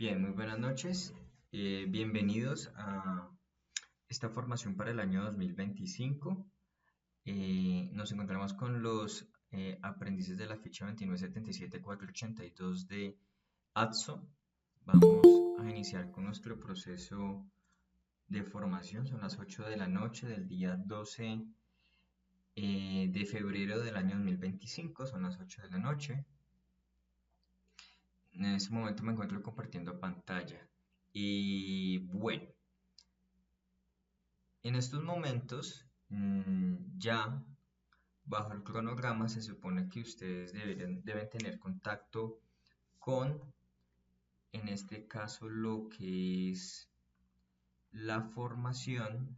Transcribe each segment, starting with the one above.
Bien, muy buenas noches. Bienvenidos a esta formación para el año 2025. Nos encontramos con los aprendices de la ficha 2977482 de ATSO. Vamos a iniciar con nuestro proceso de formación. Son las 8 de la noche del día 12 de febrero del año 2025. Son las 8 de la noche. En este momento me encuentro compartiendo pantalla. Y bueno, en estos momentos ya bajo el cronograma se supone que ustedes deben tener contacto con, en este caso, lo que es la formación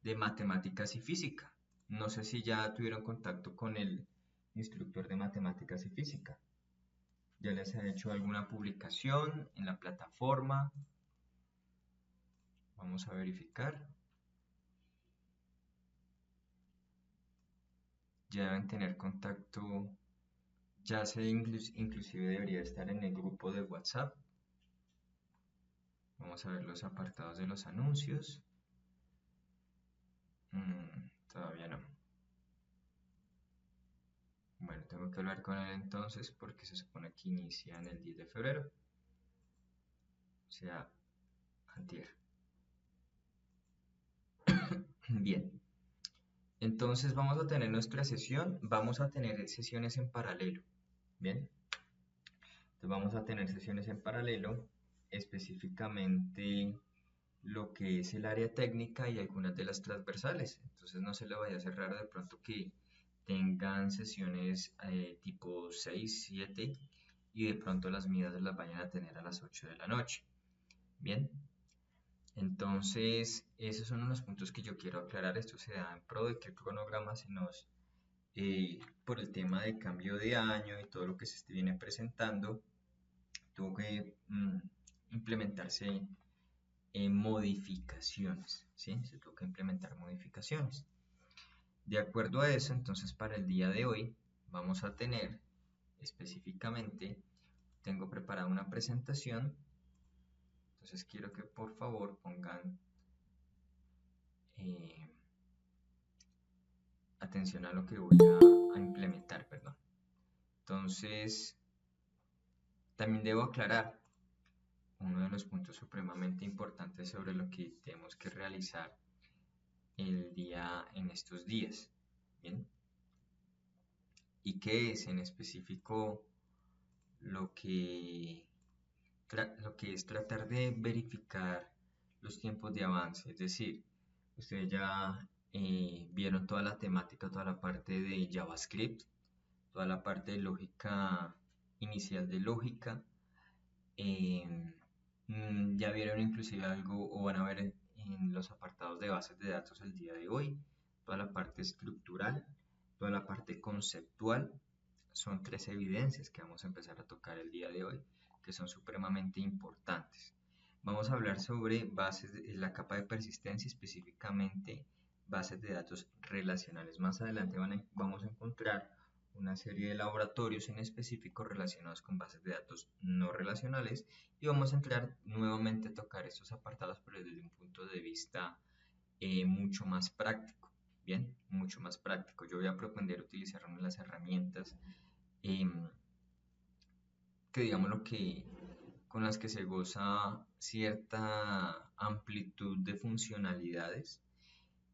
de matemáticas y física. No sé si ya tuvieron contacto con el instructor de matemáticas y física. ¿Ya les ha hecho alguna publicación en la plataforma? Vamos a verificar. Ya deben tener contacto, ya se inclusive debería estar en el grupo de WhatsApp. Vamos a ver los apartados de los anuncios. Todavía no. Bueno, tengo que hablar con él entonces porque se supone que inicia en el 10 de febrero. O sea, antier. Bien. Entonces vamos a tener nuestra sesión. Vamos a tener sesiones en paralelo. Bien. Entonces vamos a tener sesiones en paralelo, específicamente lo que es el área técnica y algunas de las transversales. Entonces no se le vaya a hacer raro de pronto que tengan sesiones tipo 6, 7 y de pronto las mías las vayan a tener a las 8 de la noche. Bien, entonces esos son unos puntos que yo quiero aclarar. Esto se da en pro de que el cronograma se nos, por el tema de cambio de año y todo lo que se viene presentando, tuvo que implementarse modificaciones, ¿sí? Se tuvo que implementar modificaciones. De acuerdo a eso, entonces para el día de hoy vamos a tener específicamente, tengo preparada una presentación, entonces quiero que por favor pongan atención a lo que voy a implementar, perdón. Entonces, también debo aclarar uno de los puntos supremamente importantes sobre lo que tenemos que realizar en estos días. Bien, y qué es en específico lo que, lo que es tratar de verificar los tiempos de avance. Es decir, ustedes ya vieron toda la temática, toda la parte de JavaScript, toda la parte de lógica inicial de lógica. Ya vieron inclusive algo o van a ver en los apartados de bases de datos el día de hoy, toda la parte estructural, toda la parte conceptual. Son tres evidencias que vamos a empezar a tocar el día de hoy, que son supremamente importantes. Vamos a hablar sobre bases de la capa de persistencia, específicamente bases de datos relacionales. Más adelante vamos a encontrar una serie de laboratorios en específico relacionados con bases de datos no relacionales y vamos a entrar nuevamente a tocar estos apartados pero desde un punto de vista mucho más práctico. Bien, mucho más práctico. Yo voy a propender utilizar una de las herramientas que digamos lo que con las que se goza cierta amplitud de funcionalidades.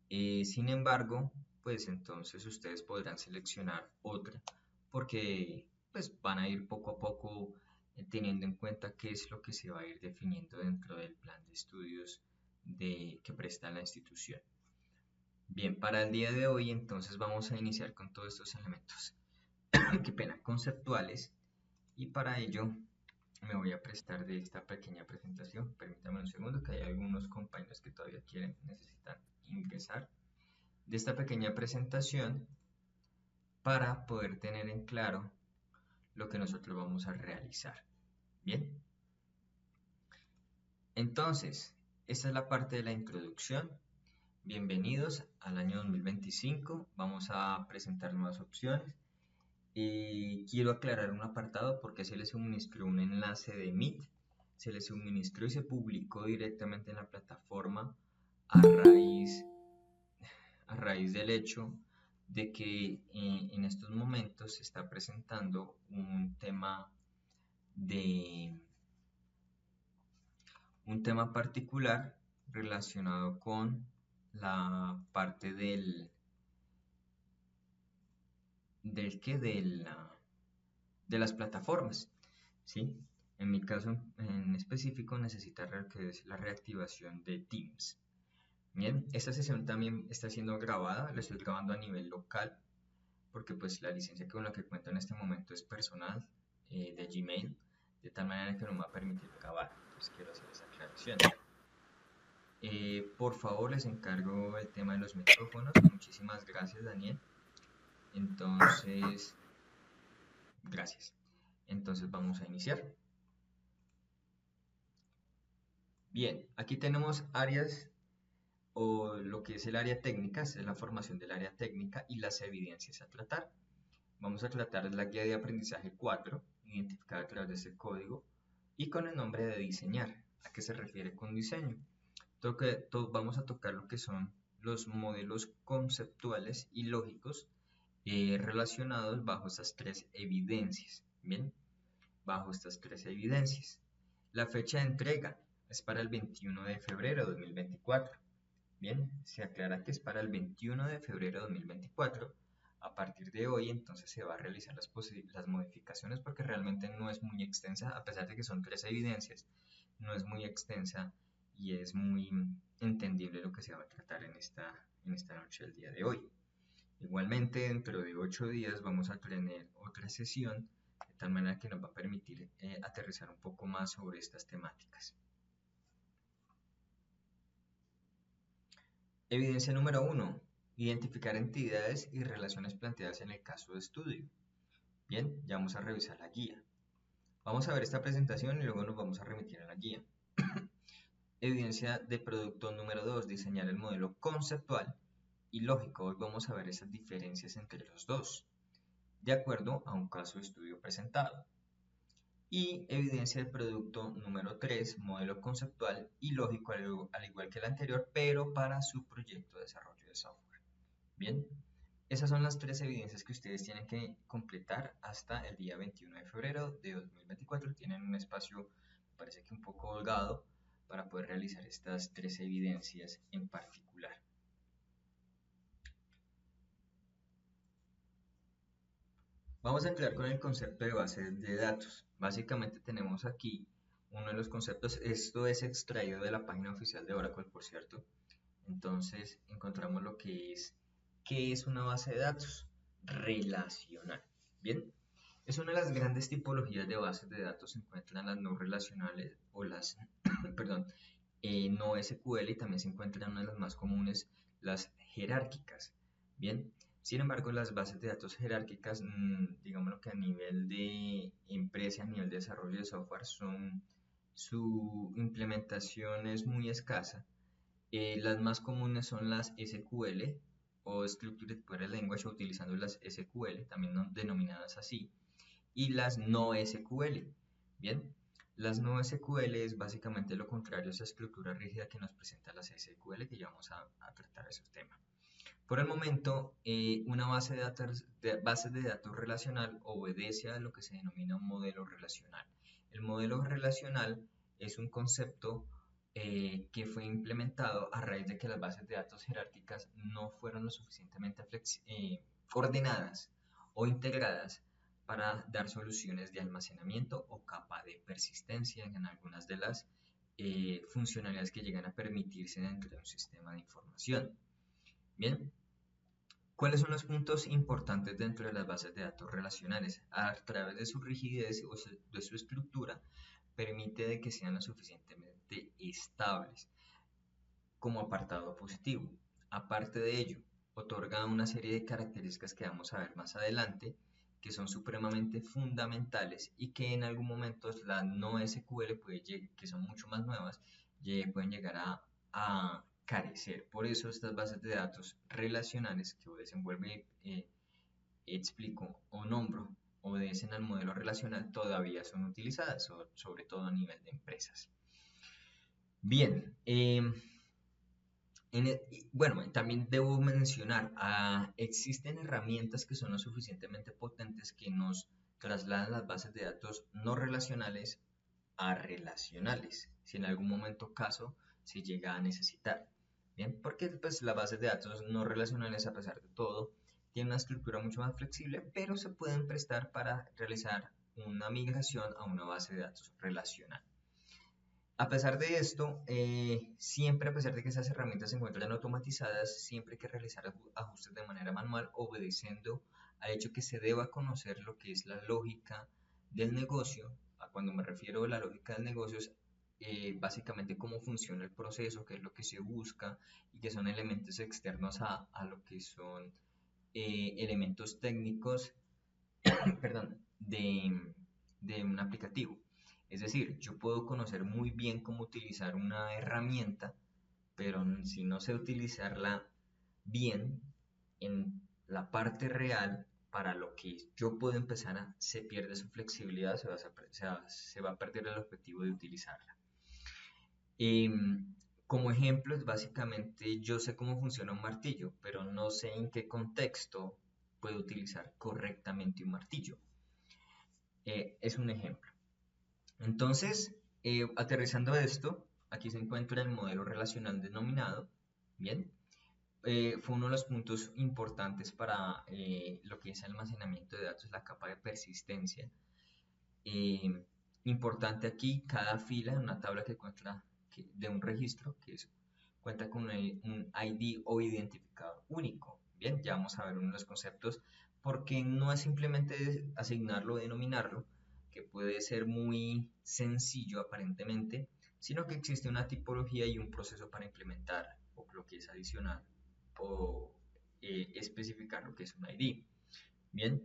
Sin embargo, pues entonces ustedes podrán seleccionar otra porque pues van a ir poco a poco teniendo en cuenta qué es lo que se va a ir definiendo dentro del plan de estudios que presta la institución. Bien, para el día de hoy entonces vamos a iniciar con todos estos elementos, qué pena, conceptuales, y para ello me voy a prestar de esta pequeña presentación. Permítanme un segundo que hay algunos compañeros que todavía necesitan ingresar. De esta pequeña presentación para poder tener en claro lo que nosotros vamos a realizar. Bien. Entonces, esta es la parte de la introducción. Bienvenidos al año 2025. Vamos a presentar nuevas opciones. Quiero aclarar un apartado porque se les suministró un enlace de Meet se le suministró y se publicó directamente en la plataforma a raíz del hecho de que en estos momentos se está presentando de un tema particular relacionado con la parte de las plataformas, ¿sí? En mi caso en específico necesita que es la reactivación de Teams. Bien, esta sesión también está siendo grabada, la estoy grabando a nivel local, porque pues la licencia con la que cuento en este momento es personal, de Gmail, de tal manera que no me va a permitir grabar. Entonces quiero hacer esa aclaración. Por favor, les encargo el tema de los micrófonos. Muchísimas gracias, Daniel. Entonces, gracias. Entonces vamos a iniciar. Bien, aquí tenemos áreas o lo que es el área técnica, es la formación del área técnica y las evidencias a tratar. Vamos a tratar la guía de aprendizaje 4, identificada a través de este código, y con el nombre de diseñar. ¿A qué se refiere con diseño? Vamos a tocar lo que son los modelos conceptuales y lógicos relacionados bajo estas tres evidencias. Bien, bajo estas tres evidencias. La fecha de entrega es para el 21 de febrero de 2024. Bien, se aclara que es para el 21 de febrero de 2024. A partir de hoy, entonces, se va a realizar las modificaciones porque realmente no es muy extensa, a pesar de que son tres evidencias, no es muy extensa y es muy entendible lo que se va a tratar en esta noche, el día de hoy. Igualmente, dentro de 8 días vamos a tener otra sesión, de tal manera que nos va a permitir aterrizar un poco más sobre estas temáticas. Evidencia número 1. Identificar entidades y relaciones planteadas en el caso de estudio. Bien, ya vamos a revisar la guía. Vamos a ver esta presentación y luego nos vamos a remitir a la guía. Evidencia de producto número 2. Diseñar el modelo conceptual y lógico. Hoy vamos a ver esas diferencias entre los dos, de acuerdo a un caso de estudio presentado. Y evidencia del producto número 3, modelo conceptual y lógico, al igual que el anterior, pero para su proyecto de desarrollo de software. Bien, esas son las tres evidencias que ustedes tienen que completar hasta el día 21 de febrero de 2024. Tienen un espacio, me parece que un poco holgado, para poder realizar estas tres evidencias en particular. Vamos a entrar con el concepto de base de datos. Básicamente tenemos aquí uno de los conceptos, esto es extraído de la página oficial de Oracle, por cierto. Entonces encontramos lo que es, ¿qué es una base de datos? Relacional. Bien, es una de las grandes tipologías de bases de datos. Se encuentran las no relacionales o las, perdón, no SQL, y también se encuentran una de las más comunes, las jerárquicas. Bien, sin embargo, las bases de datos jerárquicas, digámoslo que a nivel de empresa, a nivel de desarrollo de software, su implementación es muy escasa. Las más comunes son las SQL o Structured Query Language, utilizando las SQL, también denominadas así, y las no SQL. Bien, las no SQL es básicamente lo contrario a esa estructura rígida que nos presenta las SQL, que ya vamos a tratar esos temas. Por el momento, una base de datos relacional obedece a lo que se denomina un modelo relacional. El modelo relacional es un concepto que fue implementado a raíz de que las bases de datos jerárquicas no fueron lo suficientemente ordenadas o integradas para dar soluciones de almacenamiento o capa de persistencia en algunas de las funcionalidades que llegan a permitirse dentro de un sistema de información. Bien, ¿cuáles son los puntos importantes dentro de las bases de datos relacionales? A través de su rigidez o de su estructura, permite de que sean lo suficientemente estables como apartado positivo. Aparte de ello, otorga una serie de características que vamos a ver más adelante, que son supremamente fundamentales y que en algún momento las no SQL, que son mucho más nuevas, pueden llegar a carecer. Por eso estas bases de datos relacionales que desenvuelve, explico o nombro obedecen al modelo relacional todavía son utilizadas, sobre todo a nivel de empresas. Bien, bueno, también debo mencionar, existen herramientas que son lo suficientemente potentes que nos trasladan las bases de datos no relacionales a relacionales, si en algún momento caso se llega a necesitar. Bien, porque pues las bases de datos no relacionales, a pesar de todo, tienen una estructura mucho más flexible, pero se pueden prestar para realizar una migración a una base de datos relacional. A pesar de esto, siempre a pesar de que esas herramientas se encuentran automatizadas, siempre hay que realizar ajustes de manera manual, obedeciendo al hecho que se deba conocer lo que es la lógica del negocio. Cuando me refiero a la lógica del negocio es básicamente cómo funciona el proceso, qué es lo que se busca y que son elementos externos a lo que son elementos técnicos perdón, de un aplicativo. Es decir, yo puedo conocer muy bien cómo utilizar una herramienta, pero si no sé utilizarla bien en la parte real, para lo que yo puedo empezar se pierde su flexibilidad, se va a perder el objetivo de utilizarla. Como ejemplo, básicamente yo sé cómo funciona un martillo, pero no sé en qué contexto puedo utilizar correctamente un martillo. Es un ejemplo. Entonces, aterrizando esto, aquí se encuentra el modelo relacional denominado. Bien, fue uno de los puntos importantes para lo que es almacenamiento de datos, la capa de persistencia. Importante aquí, cada fila en una tabla de un registro cuenta con un ID o identificador único. Bien, ya vamos a ver uno de los conceptos, porque no es simplemente asignarlo o denominarlo, que puede ser muy sencillo aparentemente, sino que existe una tipología y un proceso para implementar o lo que es adicional o especificar lo que es un ID. Bien,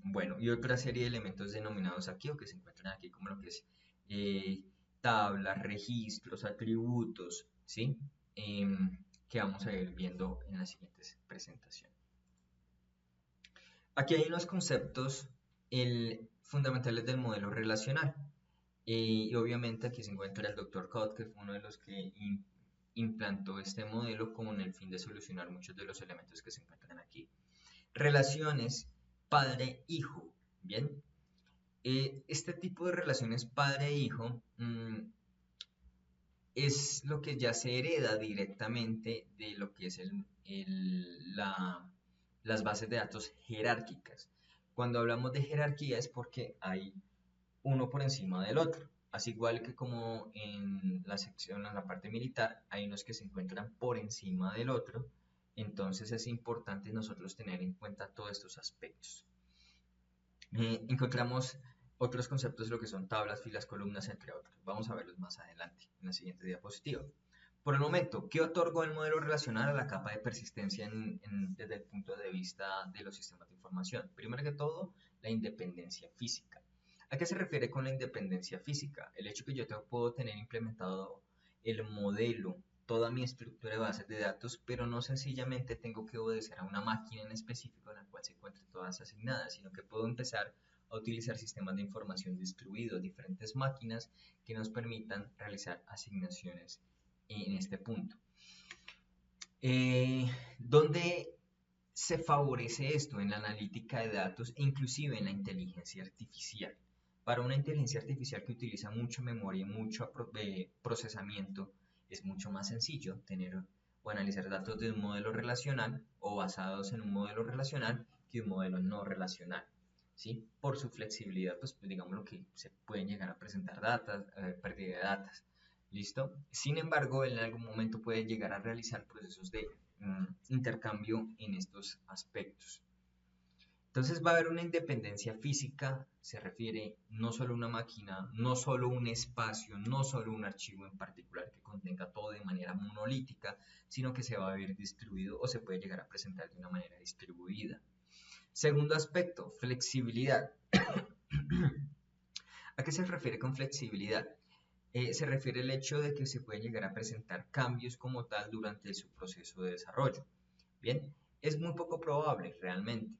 bueno, y otra serie de elementos denominados aquí o que se encuentran aquí como lo que es eh, tablas, registros, atributos, ¿sí? Que vamos a ir viendo en las siguientes presentaciones. Aquí hay unos conceptos fundamentales del modelo relacional. Y obviamente aquí se encuentra el Dr. Codd, que fue uno de los que implantó este modelo con el fin de solucionar muchos de los elementos que se encuentran aquí. Relaciones padre-hijo, ¿bien? Este tipo de relaciones padre-hijo es lo que ya se hereda directamente de lo que es las bases de datos jerárquicas. Cuando hablamos de jerarquía es porque hay uno por encima del otro. Así igual que como en la sección, en la parte militar, hay unos que se encuentran por encima del otro. Entonces es importante nosotros tener en cuenta todos estos aspectos. Encontramos otros conceptos de lo que son tablas, filas, columnas, entre otros. Vamos a verlos más adelante en la siguiente diapositiva. Por el momento, ¿qué otorgó el modelo relacional a la capa de persistencia desde el punto de vista de los sistemas de información? Primero que todo, la independencia física. ¿A qué se refiere con la independencia física? El hecho que yo puedo tener implementado el modelo, toda mi estructura de bases de datos, pero no sencillamente tengo que obedecer a una máquina en específico en la cual se encuentren todas asignadas, sino que puedo empezar a utilizar sistemas de información distribuidos, diferentes máquinas que nos permitan realizar asignaciones en este punto. ¿Dónde se favorece esto? En la analítica de datos e inclusive en la inteligencia artificial. Para una inteligencia artificial que utiliza mucha memoria y mucho procesamiento, es mucho más sencillo tener o analizar datos de un modelo relacional o basados en un modelo relacional que un modelo no relacional, ¿sí? Por su flexibilidad, pues digamos lo que se pueden llegar a presentar pérdida de datos. ¿Listo? Sin embargo, en algún momento puede llegar a realizar procesos de intercambio en estos aspectos. Entonces va a haber una independencia física, se refiere no solo a una máquina, no solo un espacio, no solo un archivo en particular que contenga todo de manera monolítica, sino que se va a ver distribuido o se puede llegar a presentar de una manera distribuida. Segundo aspecto, flexibilidad. ¿A qué se refiere con flexibilidad? Se refiere al hecho de que se pueden llegar a presentar cambios como tal durante su proceso de desarrollo. Bien, es muy poco probable realmente,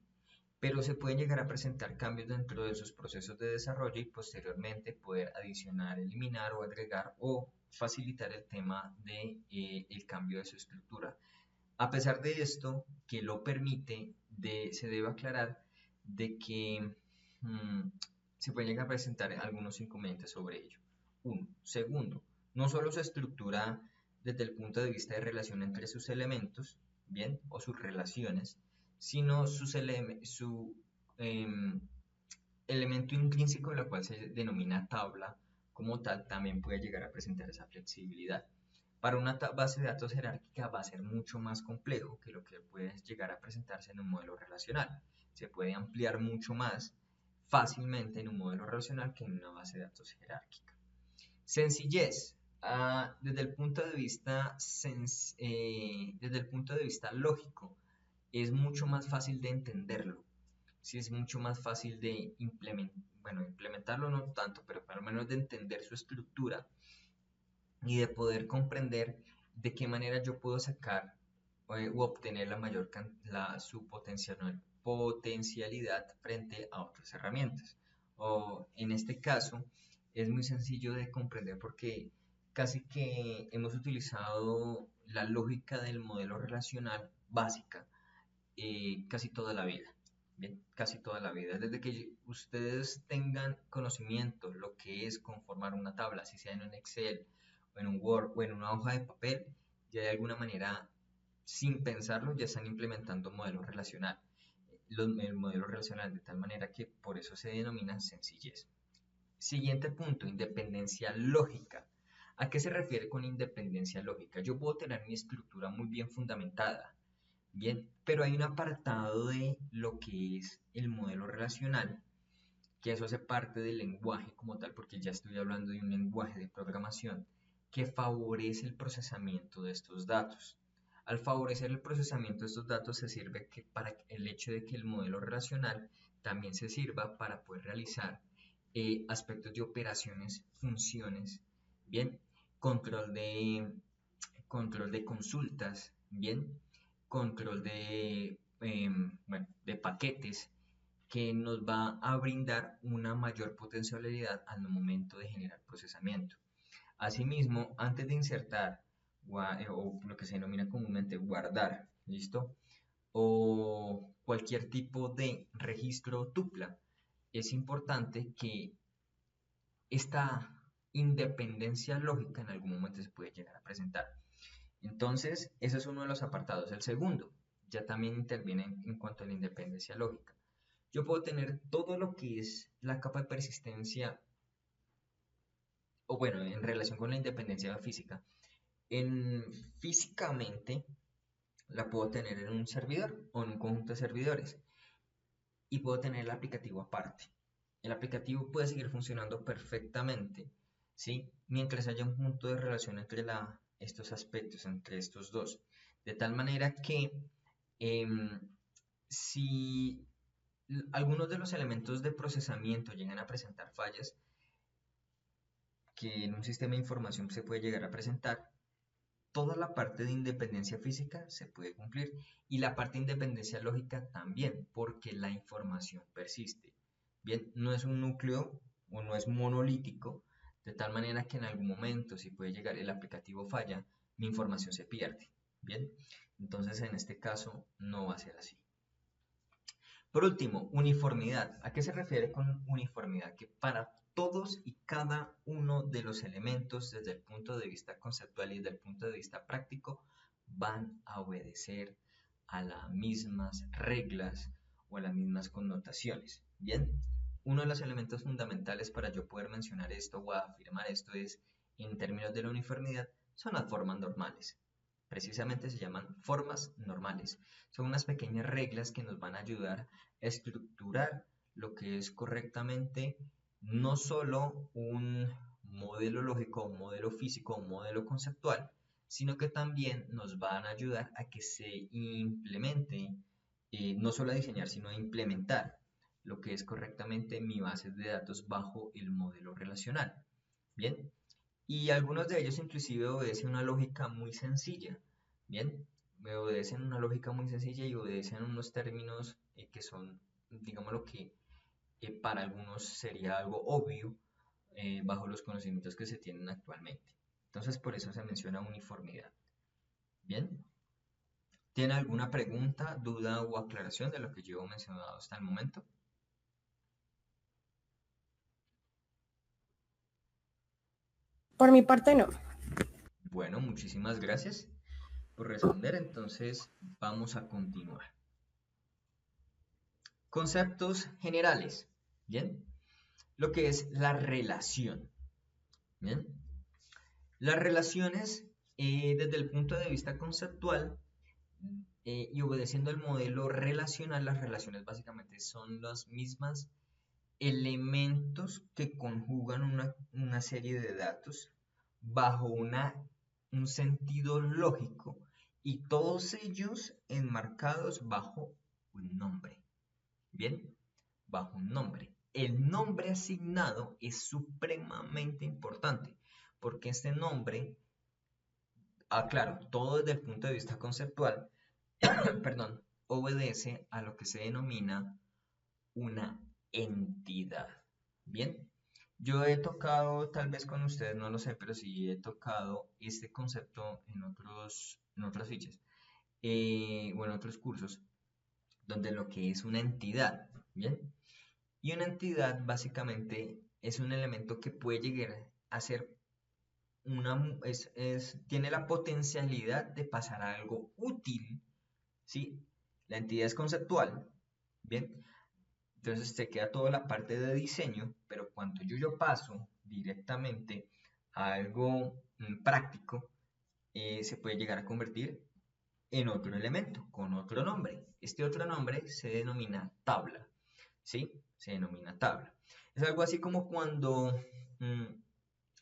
pero se pueden llegar a presentar cambios dentro de sus procesos de desarrollo y posteriormente poder adicionar, eliminar o agregar o facilitar el tema de el cambio de su estructura. A pesar de esto, que lo permite, se debe aclarar de que mmm, se pueden llegar a presentar algunos inconvenientes sobre ello. Uno. Segundo, no solo su estructura desde el punto de vista de relación entre sus elementos, bien, o sus relaciones, sino su elemento intrínseco, en el cual se denomina tabla como tal, también puede llegar a presentar esa flexibilidad. Para una base de datos jerárquica va a ser mucho más complejo que lo que puede llegar a presentarse en un modelo relacional. Se puede ampliar mucho más fácilmente en un modelo relacional que en una base de datos jerárquica. Sencillez. Desde el punto de vista lógico, es mucho más fácil de entenderlo. Sí, es mucho más fácil de implementarlo no tanto, pero por lo menos de entender su estructura y de poder comprender de qué manera yo puedo sacar u obtener su potencialidad frente a otras herramientas. O en este caso es muy sencillo de comprender porque casi que hemos utilizado la lógica del modelo relacional básica casi toda la vida. Bien, casi toda la vida. Desde que ustedes tengan conocimiento lo que es conformar una tabla, si sea en un Excel o en un Word o en una hoja de papel, ya de alguna manera, sin pensarlo, ya están implementando modelo relacional. El modelo relacional de tal manera que por eso se denomina sencillez. Siguiente punto, independencia lógica. ¿A qué se refiere con independencia lógica? Yo puedo tener mi estructura muy bien fundamentada, bien, pero hay un apartado de lo que es el modelo relacional, que eso hace parte del lenguaje como tal, porque ya estoy hablando de un lenguaje de programación que favorece el procesamiento de estos datos. Al favorecer el procesamiento de estos datos se sirve para el hecho de que el modelo relacional también se sirva para poder realizar aspectos de operaciones, funciones, bien, control de, control de consultas, bien, control de paquetes que nos va a brindar una mayor potencialidad al momento de generar procesamiento. Asimismo, antes de insertar o lo que se denomina comúnmente guardar, ¿listo? O cualquier tipo de registro tupla, es importante que esta independencia lógica en algún momento se puede llegar a presentar. Entonces, ese es uno de los apartados. El segundo, ya también interviene en cuanto a la independencia lógica. Yo puedo tener todo lo que es la capa de persistencia, o bueno, en relación con la independencia física. Físicamente la puedo tener en un servidor o en un conjunto de servidores y puedo tener el aplicativo aparte. El aplicativo puede seguir funcionando perfectamente, ¿sí? Mientras haya un punto de relación entre estos aspectos, entre estos dos. De tal manera que si algunos de los elementos de procesamiento llegan a presentar fallas, que en un sistema de información se puede llegar a presentar, toda la parte de independencia física se puede cumplir y la parte de independencia lógica también, porque la información persiste. Bien, no es un núcleo o no es monolítico, de tal manera que en algún momento, si puede llegar el aplicativo falla, mi información se pierde. Bien, entonces en este caso no va a ser así. Por último, uniformidad. ¿A qué se refiere con uniformidad? Que para todos y cada uno de los elementos, desde el punto de vista conceptual y desde el punto de vista práctico, van a obedecer a las mismas reglas o a las mismas connotaciones. Bien, uno de los elementos fundamentales para yo poder mencionar esto o afirmar esto es, en términos de la uniformidad, son las formas normales. Precisamente se llaman formas normales. Son unas pequeñas reglas que nos van a ayudar a estructurar lo que es correctamente no solo un modelo lógico, un modelo físico, un modelo conceptual, sino que también nos van a ayudar a que se implemente, no solo a diseñar, sino a implementar lo que es correctamente mi base de datos bajo el modelo relacional. Bien, y algunos de ellos inclusive obedecen una lógica muy sencilla, ¿bien? Me obedecen una lógica muy sencilla y obedecen unos términos que son digámoslo que para algunos sería algo obvio bajo los conocimientos que se tienen actualmente. Entonces, por eso se menciona uniformidad. Bien, ¿tiene alguna pregunta, duda o aclaración de lo que yo he mencionado hasta el momento? Por mi parte, no. Bueno, muchísimas gracias por responder. Entonces, vamos a continuar. Conceptos generales. Bien, lo que es la relación. Bien, las relaciones, desde el punto de vista conceptual, y obedeciendo el modelo relacional, las relaciones básicamente son los mismos elementos que conjugan una serie de datos bajo un sentido lógico y todos ellos enmarcados bajo un nombre. Bien, bajo un nombre. El nombre asignado es supremamente importante porque este nombre, claro, todo desde el punto de vista conceptual, perdón, obedece a lo que se denomina una entidad. Bien, yo he tocado, tal vez con ustedes no lo sé, pero sí he tocado este concepto en otras fichas o en otros cursos, donde lo que es una entidad, ¿bien? Y una entidad básicamente es un elemento que puede llegar a ser tiene la potencialidad de pasar a algo útil, ¿sí? La entidad es conceptual, ¿bien? Entonces se queda toda la parte de diseño, pero cuando yo paso directamente a algo práctico, se puede llegar a convertir en otro elemento, con otro nombre. Este otro nombre se denomina tabla, ¿sí? Se denomina tabla. Es algo así como cuando mm,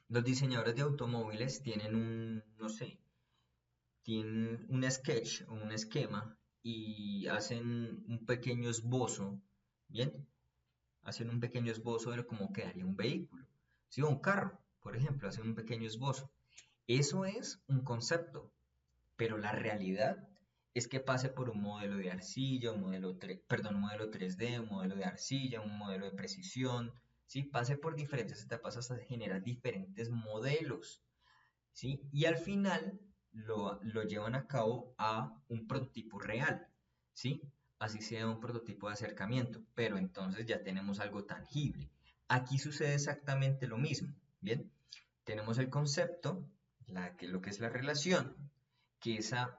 los diseñadores de automóviles tienen no sé, tienen un sketch o un esquema y hacen un pequeño esbozo, ¿bien? Hacen un pequeño esbozo de cómo quedaría un vehículo. Si un carro, por ejemplo, hacen un pequeño esbozo. Eso es un concepto, pero la realidad es que pase por un modelo de arcilla, un modelo 3D, un modelo de arcilla, un modelo de precisión, ¿sí? Pase por diferentes etapas hasta generar diferentes modelos, ¿sí? Y al final lo llevan a cabo a un prototipo real, ¿sí? Así sea un prototipo de acercamiento, pero entonces ya tenemos algo tangible. Aquí sucede exactamente lo mismo, ¿bien? Tenemos el concepto, lo que es la relación, que esa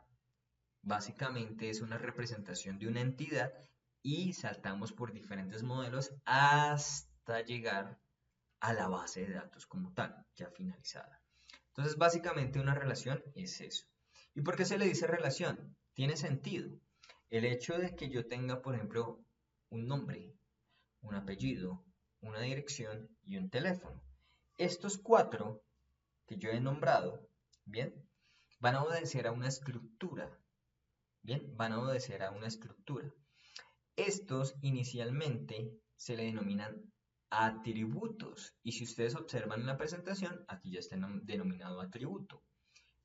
básicamente es una representación de una entidad y saltamos por diferentes modelos hasta llegar a la base de datos como tal, ya finalizada. Entonces, básicamente una relación es eso. ¿Y por qué se le dice relación? Tiene sentido. El hecho de que yo tenga, por ejemplo, un nombre, un apellido, una dirección y un teléfono. Estos cuatro que yo he nombrado, ¿bien? Van a obedecer a una estructura, ¿bien? Van a obedecer a una estructura. Estos inicialmente se le denominan atributos y si ustedes observan en la presentación, aquí ya está denominado atributo.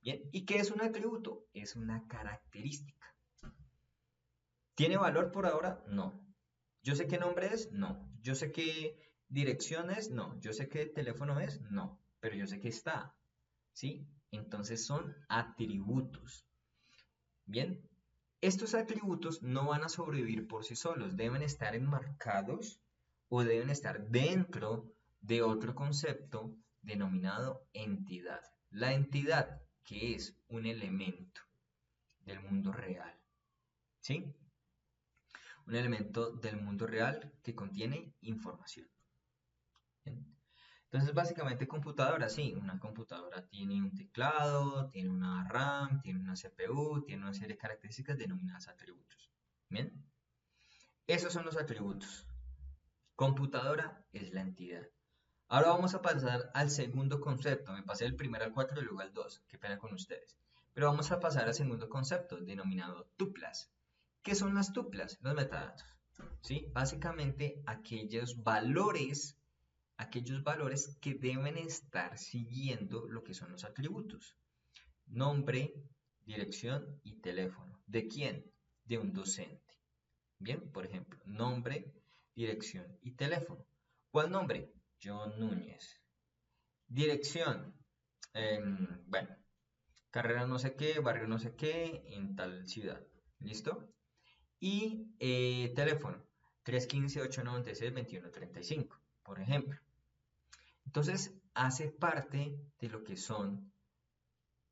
Bien, ¿y qué es un atributo? Es una característica. ¿Tiene valor por ahora? No. ¿Yo sé qué nombre es? No. ¿Yo sé qué dirección es? No. ¿Yo sé qué teléfono es? No. Pero yo sé que está. ¿Sí? Entonces son atributos. Bien, estos atributos no van a sobrevivir por sí solos, deben estar enmarcados o deben estar dentro de otro concepto denominado entidad. La entidad, que es un elemento del mundo real, ¿sí? Un elemento del mundo real que contiene información. ¿Bien? Entonces, básicamente computadora, sí, una computadora tiene un teclado, tiene una RAM, tiene una CPU, tiene una serie de características denominadas atributos. ¿Bien? Esos son los atributos. Computadora es la entidad. Ahora vamos a pasar al segundo concepto. Me pasé del primero al 4 y luego al 2. Qué pena con ustedes. Pero vamos a pasar al segundo concepto, denominado tuplas. ¿Qué son las tuplas? Los metadatos. ¿Sí? Básicamente aquellos valores que deben estar siguiendo lo que son los atributos. Nombre, dirección y teléfono. ¿De quién? De un docente. Bien, por ejemplo, nombre, dirección y teléfono. ¿Cuál nombre? John Núñez. Dirección, bueno, carrera no sé qué, barrio no sé qué, en tal ciudad. ¿Listo? Y teléfono, 315-896-2135, por ejemplo. Entonces, hace parte de lo que son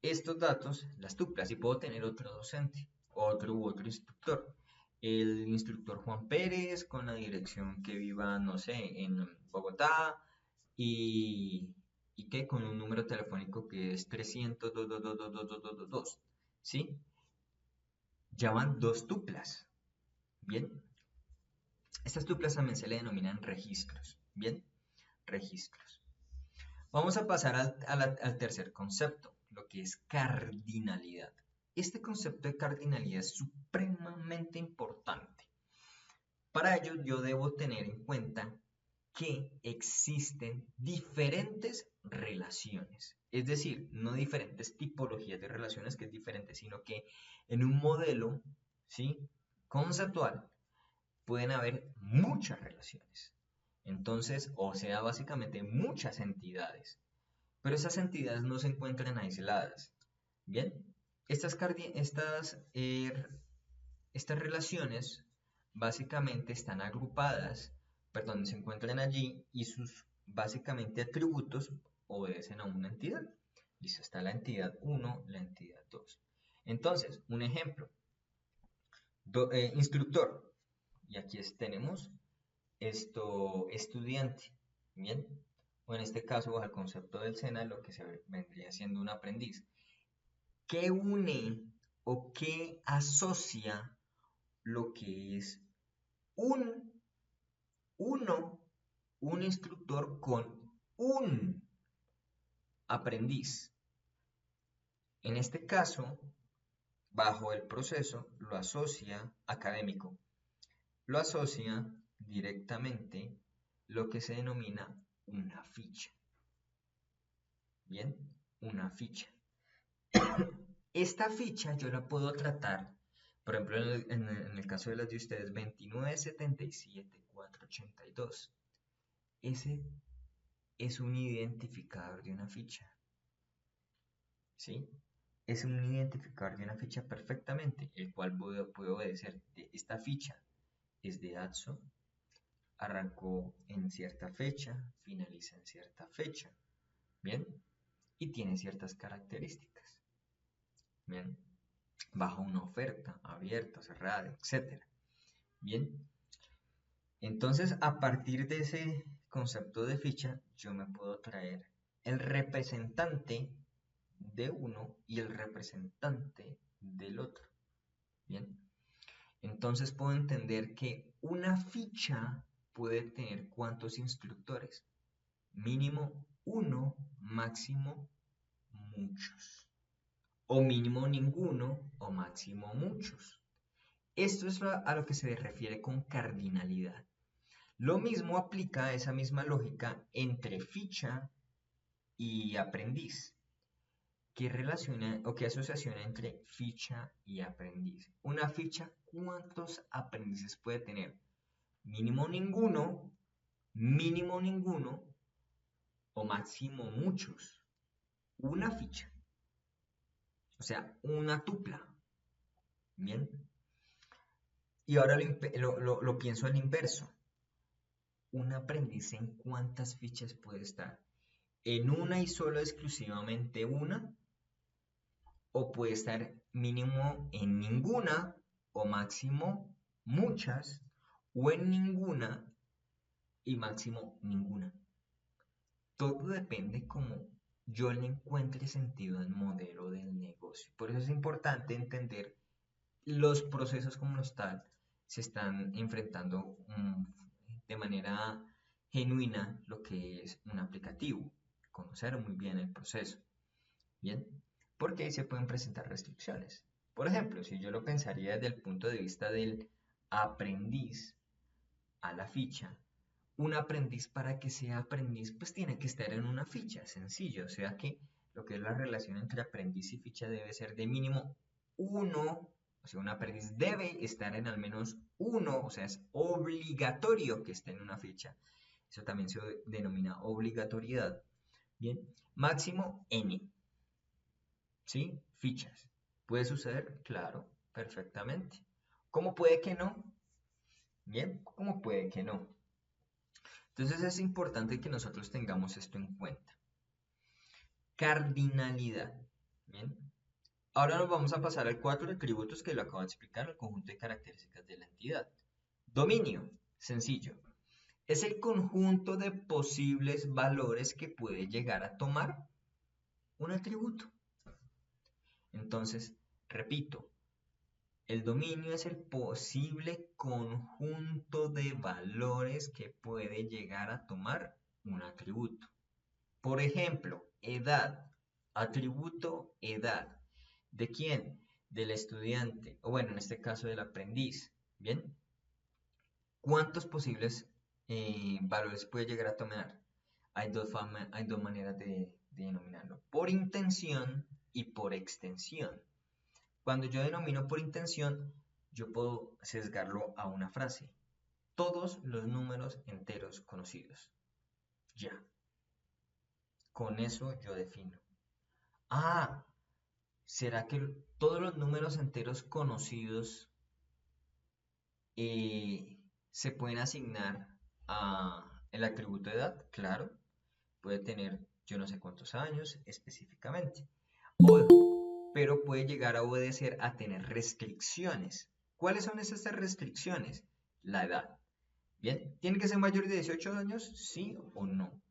estos datos, las tuplas, y puedo tener otro docente, otro instructor. El instructor Juan Pérez con la dirección que viva, no sé, en Bogotá y que con un número telefónico que es 300-222-2222, ¿sí? Ya van dos tuplas, ¿bien? Estas tuplas también se le denominan registros, ¿bien? Registros. Vamos a pasar al tercer concepto, lo que es cardinalidad. Este concepto de cardinalidad es supremamente importante. Para ello, yo debo tener en cuenta que existen diferentes relaciones. Es decir, no diferentes tipologías de relaciones, que es diferente, sino que en un modelo, ¿sí?, conceptual pueden haber muchas relaciones. Entonces, o sea, básicamente muchas entidades. Pero esas entidades no se encuentran aisladas. Bien, estas relaciones básicamente están agrupadas, perdón, se encuentran allí y sus básicamente atributos obedecen a una entidad. Listo, está la entidad 1, la entidad 2. Entonces, un ejemplo, instructor, y aquí tenemos estudiante, ¿bien? O en este caso, bajo el concepto del SENA, lo que se vendría siendo un aprendiz. ¿Qué une o qué asocia lo que es un instructor con un aprendiz? En este caso, bajo el proceso, lo asocia académico, lo asocia directamente lo que se denomina una ficha. Bien, una ficha. Esta ficha yo la puedo tratar, por ejemplo, en el caso de las de ustedes, 2977-482. Ese es un identificador de una ficha. ¿Sí? Es un identificador de una ficha perfectamente, el cual puede obedecer. Esta ficha es de ATSO, arrancó en cierta fecha, finaliza en cierta fecha. ¿Bien? Y tiene ciertas características. ¿Bien? Bajo una oferta, abierta, cerrada, etc. Bien, entonces a partir de ese concepto de ficha, yo me puedo traer el representante de uno y el representante del otro. Bien, entonces puedo entender que una ficha puede tener ¿cuántos instructores? Mínimo uno, máximo muchos. O mínimo ninguno, o máximo muchos. Esto es a lo que se refiere con cardinalidad. Lo mismo aplica a esa misma lógica entre ficha y aprendiz. ¿Qué relaciona o qué asociación entre ficha y aprendiz? Una ficha, ¿cuántos aprendices puede tener? Mínimo ninguno o máximo muchos. Una ficha. O sea, una tupla. Bien. Y ahora lo pienso al inverso. ¿Un aprendiz en cuántas fichas puede estar? ¿En una y solo exclusivamente una? ¿O puede estar mínimo en ninguna o máximo muchas? ¿O en ninguna y máximo ninguna? Todo depende como yo le encuentre sentido al modelo del negocio. Por eso es importante entender los procesos como los tal se están enfrentando de manera genuina lo que es un aplicativo, conocer muy bien el proceso, ¿bien? Porque ahí se pueden presentar restricciones. Por ejemplo, si yo lo pensaría desde el punto de vista del aprendiz a la ficha, un aprendiz para que sea aprendiz pues tiene que estar en una ficha, sencillo, o sea que lo que es la relación entre aprendiz y ficha debe ser de mínimo uno, o sea, un aprendiz debe estar en al menos uno, o sea, es obligatorio que esté en una ficha. Eso también se denomina obligatoriedad. Bien, máximo N, ¿sí? Fichas. ¿Puede suceder? Claro, perfectamente. ¿Cómo puede que no? Bien, ¿cómo puede que no? Entonces es importante que nosotros tengamos esto en cuenta. Cardinalidad. Bien. Ahora nos vamos a pasar al 4 de atributos que lo acabo de explicar, el conjunto de características de la entidad. Dominio, sencillo. Es el conjunto de posibles valores que puede llegar a tomar un atributo. Entonces, repito, el dominio es el posible conjunto de valores que puede llegar a tomar un atributo. Por ejemplo, edad, atributo edad. ¿De quién? Del estudiante, o bueno, en este caso del aprendiz. ¿Bien? ¿Cuántos posibles valores puede llegar a tomar? Hay dos maneras de denominarlo, por intención y por extensión. Cuando yo denomino por intención, yo puedo sesgarlo a una frase. Todos los números enteros conocidos. Ya. Con eso yo defino. Ah, ¿será que todos los números enteros conocidos se pueden asignar a el atributo de edad? Claro, puede tener yo no sé cuántos años específicamente. Pero puede llegar a obedecer a tener restricciones. ¿Cuáles son esas restricciones? La edad. Bien, ¿tiene que ser mayor de 18 años? Sí o no.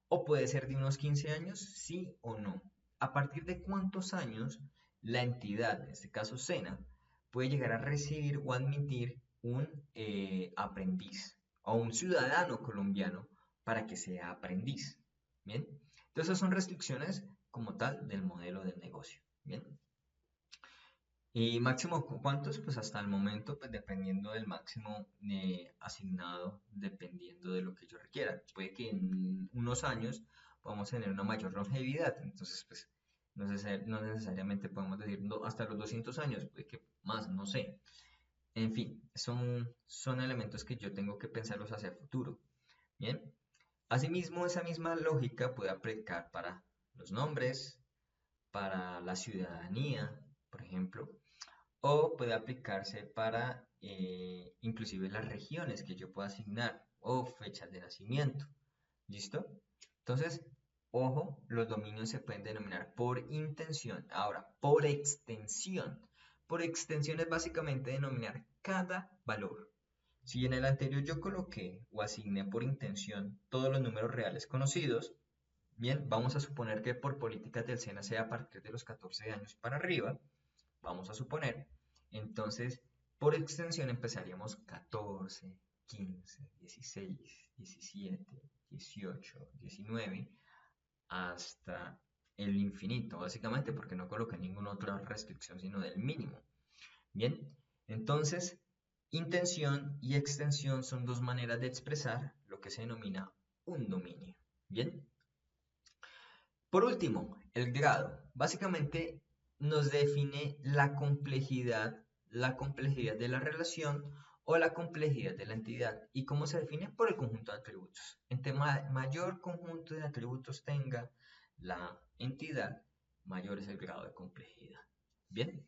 O puede ser de unos 15 años, sí o no. ¿A partir de cuántos años la entidad, en este caso SENA, puede llegar a recibir o admitir un aprendiz o un ciudadano colombiano para que sea aprendiz? Bien, entonces son restricciones como tal del modelo del negocio. Bien, y máximo cuántos, pues hasta el momento, pues dependiendo del máximo asignado, dependiendo de lo que yo requiera. Puede que en unos años podamos tener una mayor longevidad, entonces pues no necesariamente podemos decir hasta los 200 años, puede que más, no sé. En fin, son elementos que yo tengo que pensarlos hacia el futuro. Bien, asimismo esa misma lógica puede aplicar para los nombres, para la ciudadanía, por ejemplo, o puede aplicarse para inclusive las regiones que yo pueda asignar o fechas de nacimiento. ¿Listo? Entonces, ojo, los dominios se pueden denominar por intención. Ahora, por extensión. Por extensión es básicamente denominar cada valor. Si en el anterior yo coloqué o asigné por intención todos los números reales conocidos, bien, vamos a suponer que por políticas del SENA sea a partir de los 14 años para arriba, vamos a suponer. Entonces, por extensión empezaríamos 14, 15, 16, 17, 18, 19, hasta el infinito, básicamente, porque no coloqué ninguna otra restricción sino del mínimo. Bien, entonces, intención y extensión son dos maneras de expresar lo que se denomina un dominio. Bien. Por último, el grado. Básicamente nos define la complejidad de la relación o la complejidad de la entidad. ¿Y cómo se define? Por el conjunto de atributos. Entre mayor conjunto de atributos tenga la entidad, mayor es el grado de complejidad. Bien,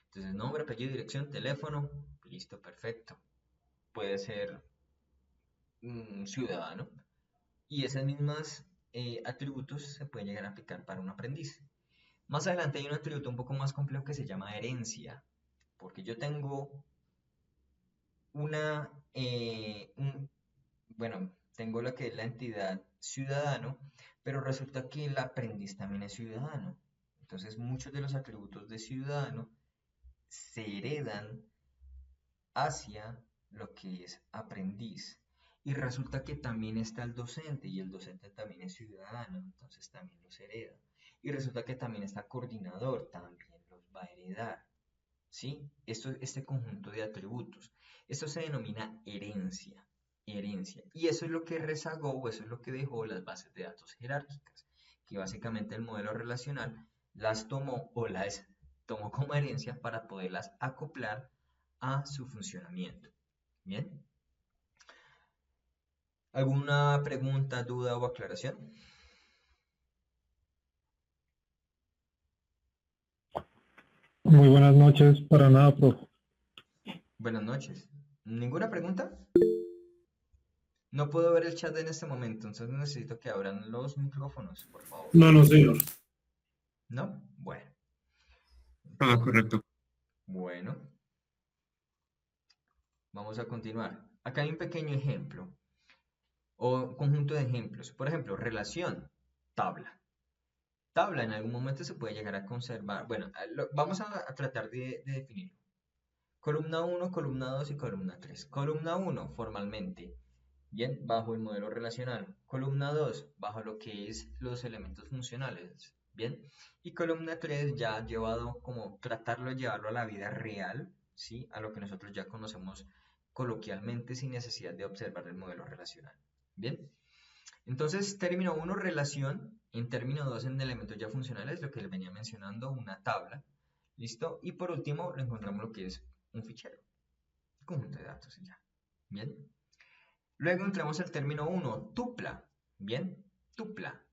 entonces nombre, apellido, dirección, teléfono, listo, perfecto. Puede ser ciudadano. Y esas mismas atributos se pueden llegar a aplicar para un aprendiz. Más adelante hay un atributo un poco más complejo que se llama herencia, porque yo tengo tengo lo que es la entidad ciudadano, pero resulta que el aprendiz también es ciudadano. Entonces muchos de los atributos de ciudadano se heredan hacia lo que es aprendiz. Y resulta que también está el docente y el docente también es ciudadano, entonces también los hereda. Y resulta que también está coordinador, también los va a heredar. ¿Sí? Este conjunto de atributos. Esto se denomina herencia. Herencia. Y eso es lo que rezagó o eso es lo que dejó las bases de datos jerárquicas, que básicamente el modelo relacional las tomó o las tomó como herencia para poderlas acoplar a su funcionamiento. Bien. ¿Alguna pregunta, duda o aclaración? Muy buenas noches, para nada, profe. Buenas noches. ¿Ninguna pregunta? No puedo ver el chat en este momento, entonces necesito que abran los micrófonos, por favor. No, no, señor. ¿No? Bueno. Ah, Entonces, correcto. bueno, vamos a continuar. Acá hay un pequeño ejemplo o conjunto de ejemplos. Por ejemplo, relación, tabla. Tabla en algún momento se puede llegar a conservar. Bueno, vamos a tratar de definirlo. Columna uno, columna 2 y columna 3. Columna uno, formalmente, bien, bajo el modelo relacional. Columna 2, bajo lo que es los elementos funcionales, bien. Y columna 3 ya llevado como tratarlo de llevarlo a la vida real, ¿sí? A lo que nosotros ya conocemos coloquialmente sin necesidad de observar el modelo relacional, bien. Entonces, término uno, relación. En término 2, en elementos ya funcionales, lo que les venía mencionando, una tabla. ¿Listo? Y por último, le encontramos lo que es un fichero, un conjunto de datos y ya. Bien. Luego entramos al término uno, tupla. Bien, tupla.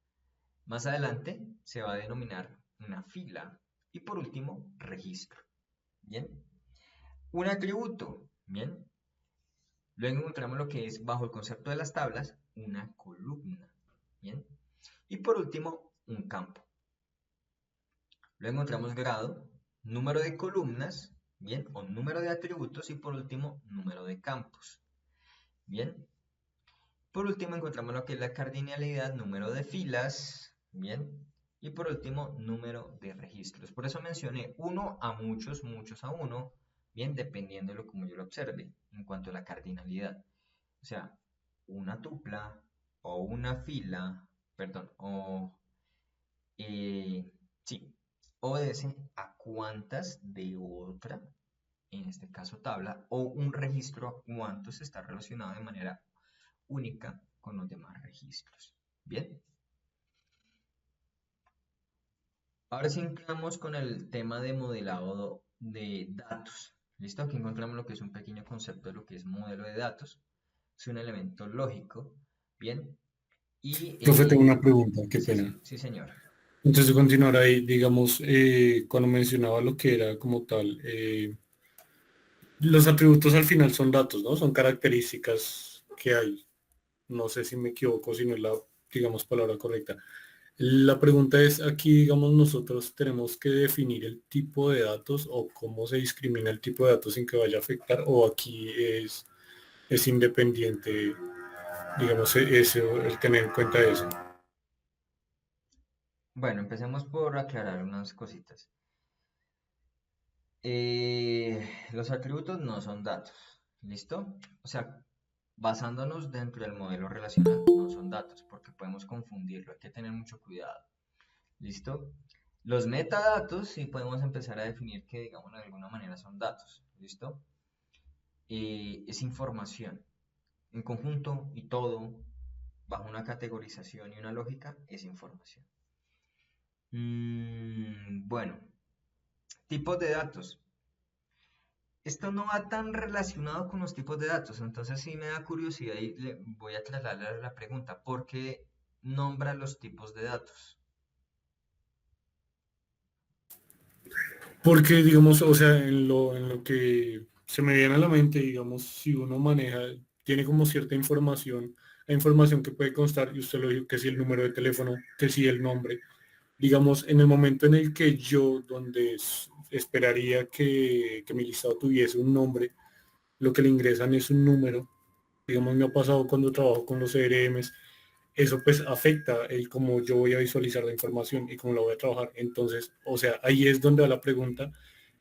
Más adelante se va a denominar una fila. Y por último, registro. Bien. Un atributo. Bien. Luego encontramos lo que es, bajo el concepto de las tablas, una columna. Bien. Y por último, un campo. Luego encontramos grado, número de columnas, bien, o número de atributos y por último, número de campos. Bien. Por último encontramos lo que es la cardinalidad, número de filas, bien. Y por último, número de registros. Por eso mencioné uno a muchos, muchos a uno, bien, dependiendo de lo como yo lo observe en cuanto a la cardinalidad. O sea, una tupla o una fila, perdón, sí, obedece a cuántas de otra, en este caso tabla, o un registro a cuántos está relacionado de manera única con los demás registros. Bien. Ahora sí entramos con el tema de modelado de datos. ¿Listo? Aquí encontramos lo que es un pequeño concepto de lo que es modelo de datos. Es un elemento lógico. Bien. Y Profe, tengo una pregunta, qué sí, pena. sí, señor. Entonces, continuar ahí, digamos, cuando mencionaba lo que era como tal, los atributos al final son datos, ¿no? Son características que hay. No sé si me equivoco, si no es la, digamos, palabra correcta. La pregunta es, aquí, digamos, nosotros tenemos que definir el tipo de datos o cómo se discrimina el tipo de datos sin que vaya a afectar, o aquí es independiente, digamos, el tener en cuenta eso. Bueno, empecemos por aclarar unas cositas. Los atributos no son datos. ¿Listo? O sea, basándonos dentro del modelo relacional, no son datos, porque podemos confundirlo, hay que tener mucho cuidado. ¿Listo? Los metadatos sí podemos empezar a definir que, digamos, de alguna manera son datos. ¿Listo? Es información. En conjunto y todo, bajo una categorización y una lógica, es información. Bueno, tipos de datos. Esto no va tan relacionado con los tipos de datos, entonces sí me da curiosidad y le voy a trasladar la pregunta, ¿por qué nombra los tipos de datos? Porque, digamos, o sea, en lo que se me viene a la mente, digamos, si uno maneja, tiene como cierta información, hay información que puede constar, y usted lo dijo, que si el número de teléfono, que si el nombre, digamos, en el momento en el que yo, donde esperaría que mi listado tuviese un nombre, lo que le ingresan es un número, digamos, me ha pasado cuando trabajo con los CRMs, eso pues afecta el cómo yo voy a visualizar la información y cómo la voy a trabajar. Entonces, o sea, ahí es donde va la pregunta.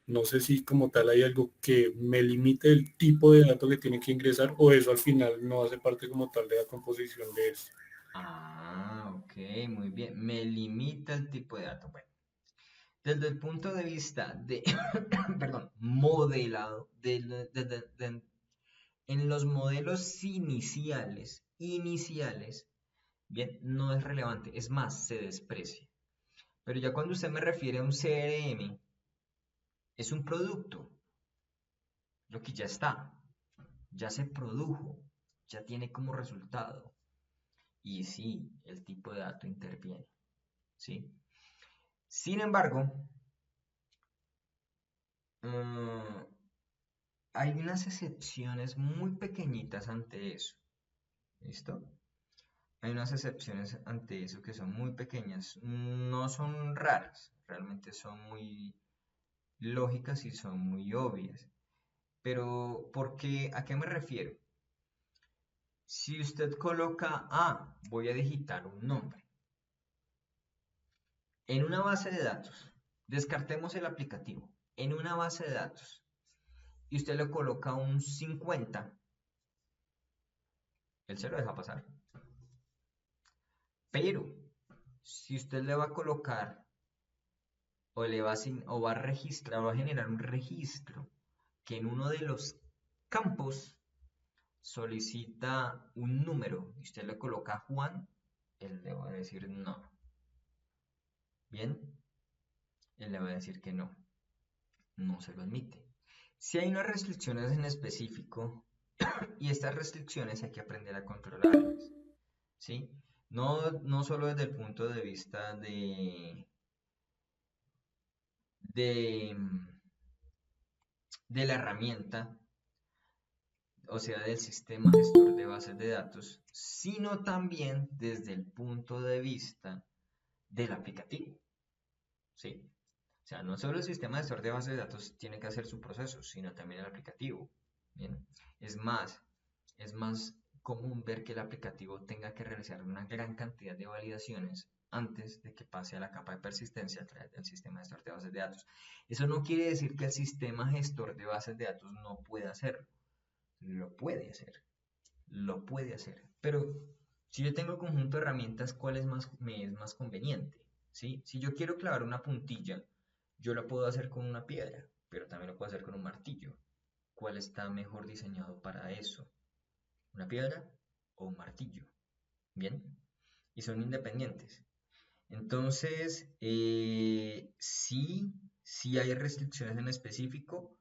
No sé si como tal hay algo que me limite el tipo de datos que tiene que ingresar o eso al final no hace parte como tal de la composición de esto. Ah, ok, muy bien. Me limita el tipo de dato. Bueno, desde el punto de vista de, perdón, modelado, en los modelos iniciales, bien, no es relevante. Es más, se desprecia. Pero ya cuando usted me refiere a un CRM, es un producto, lo que ya está. ya se produjo, ya tiene como resultado. Y sí, el tipo de dato interviene, ¿sí? Sin embargo, hay unas excepciones muy pequeñitas ante eso, ¿listo? Hay unas excepciones ante eso que son muy pequeñas, no son raras, realmente son muy lógicas y son muy obvias. Pero, ¿a qué me refiero? Si usted coloca, voy a digitar un nombre en una base de datos, descartemos el aplicativo, en una base de datos, y usted le coloca un 50, él se lo deja pasar. Pero, si usted le va a colocar o va a registrar o va a generar un registro que en uno de los campos solicita un número y usted le coloca Juan, él le va a decir no. Bien, él le va a decir que no, no se lo admite. Si hay unas restricciones en específico y estas restricciones hay que aprender a controlarlas, ¿sí? No solo desde el punto de vista de, de la herramienta, o sea, del sistema gestor de bases de datos, sino también desde el punto de vista del aplicativo, ¿sí? O sea, no solo el sistema gestor de bases de datos tiene que hacer su proceso, sino también el aplicativo, ¿bien? Es más, es más común ver que el aplicativo tenga que realizar una gran cantidad de validaciones antes de que pase a la capa de persistencia a través del sistema gestor de bases de datos. Eso no quiere decir que el sistema gestor de bases de datos no pueda hacerlo. Lo puede hacer, lo puede hacer. Pero si yo tengo el conjunto de herramientas, ¿cuál me es más conveniente? ¿Sí? Si yo quiero clavar una puntilla, yo la puedo hacer con una piedra, pero también lo puedo hacer con un martillo. ¿Cuál está mejor diseñado para eso? ¿Una piedra o un martillo? Bien, y son independientes. Entonces, sí hay restricciones en específico.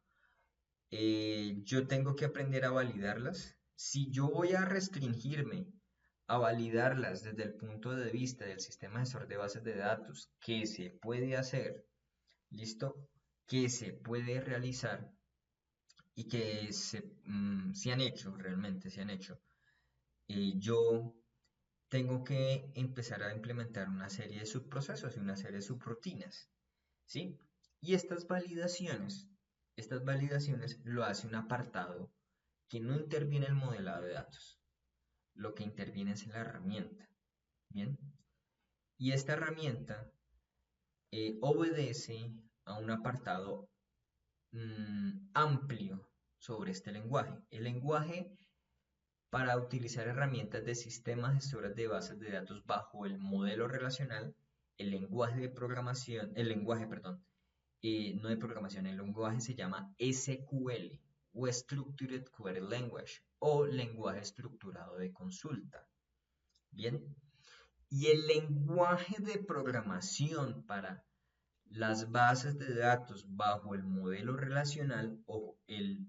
Yo tengo que aprender a validarlas. Si yo voy a restringirme a validarlas desde el punto de vista del sistema gestor de bases de datos, que se puede hacer, ¿listo? Que se puede realizar y que se han hecho, realmente se han hecho. Yo tengo que empezar a implementar una serie de subprocesos y una serie de subrutinas, ¿sí? Y estas validaciones lo hace un apartado que no interviene en el modelado de datos. Lo que interviene es en la herramienta, ¿bien? Y esta herramienta obedece a un apartado amplio sobre este lenguaje. El lenguaje para utilizar herramientas de sistemas gestores de bases de datos bajo el modelo relacional, el lenguaje de programación, el lenguaje, perdón, no de programación, el lenguaje se llama SQL o Structured Query Language o lenguaje estructurado de consulta. Bien, y el lenguaje de programación para las bases de datos bajo el modelo relacional o el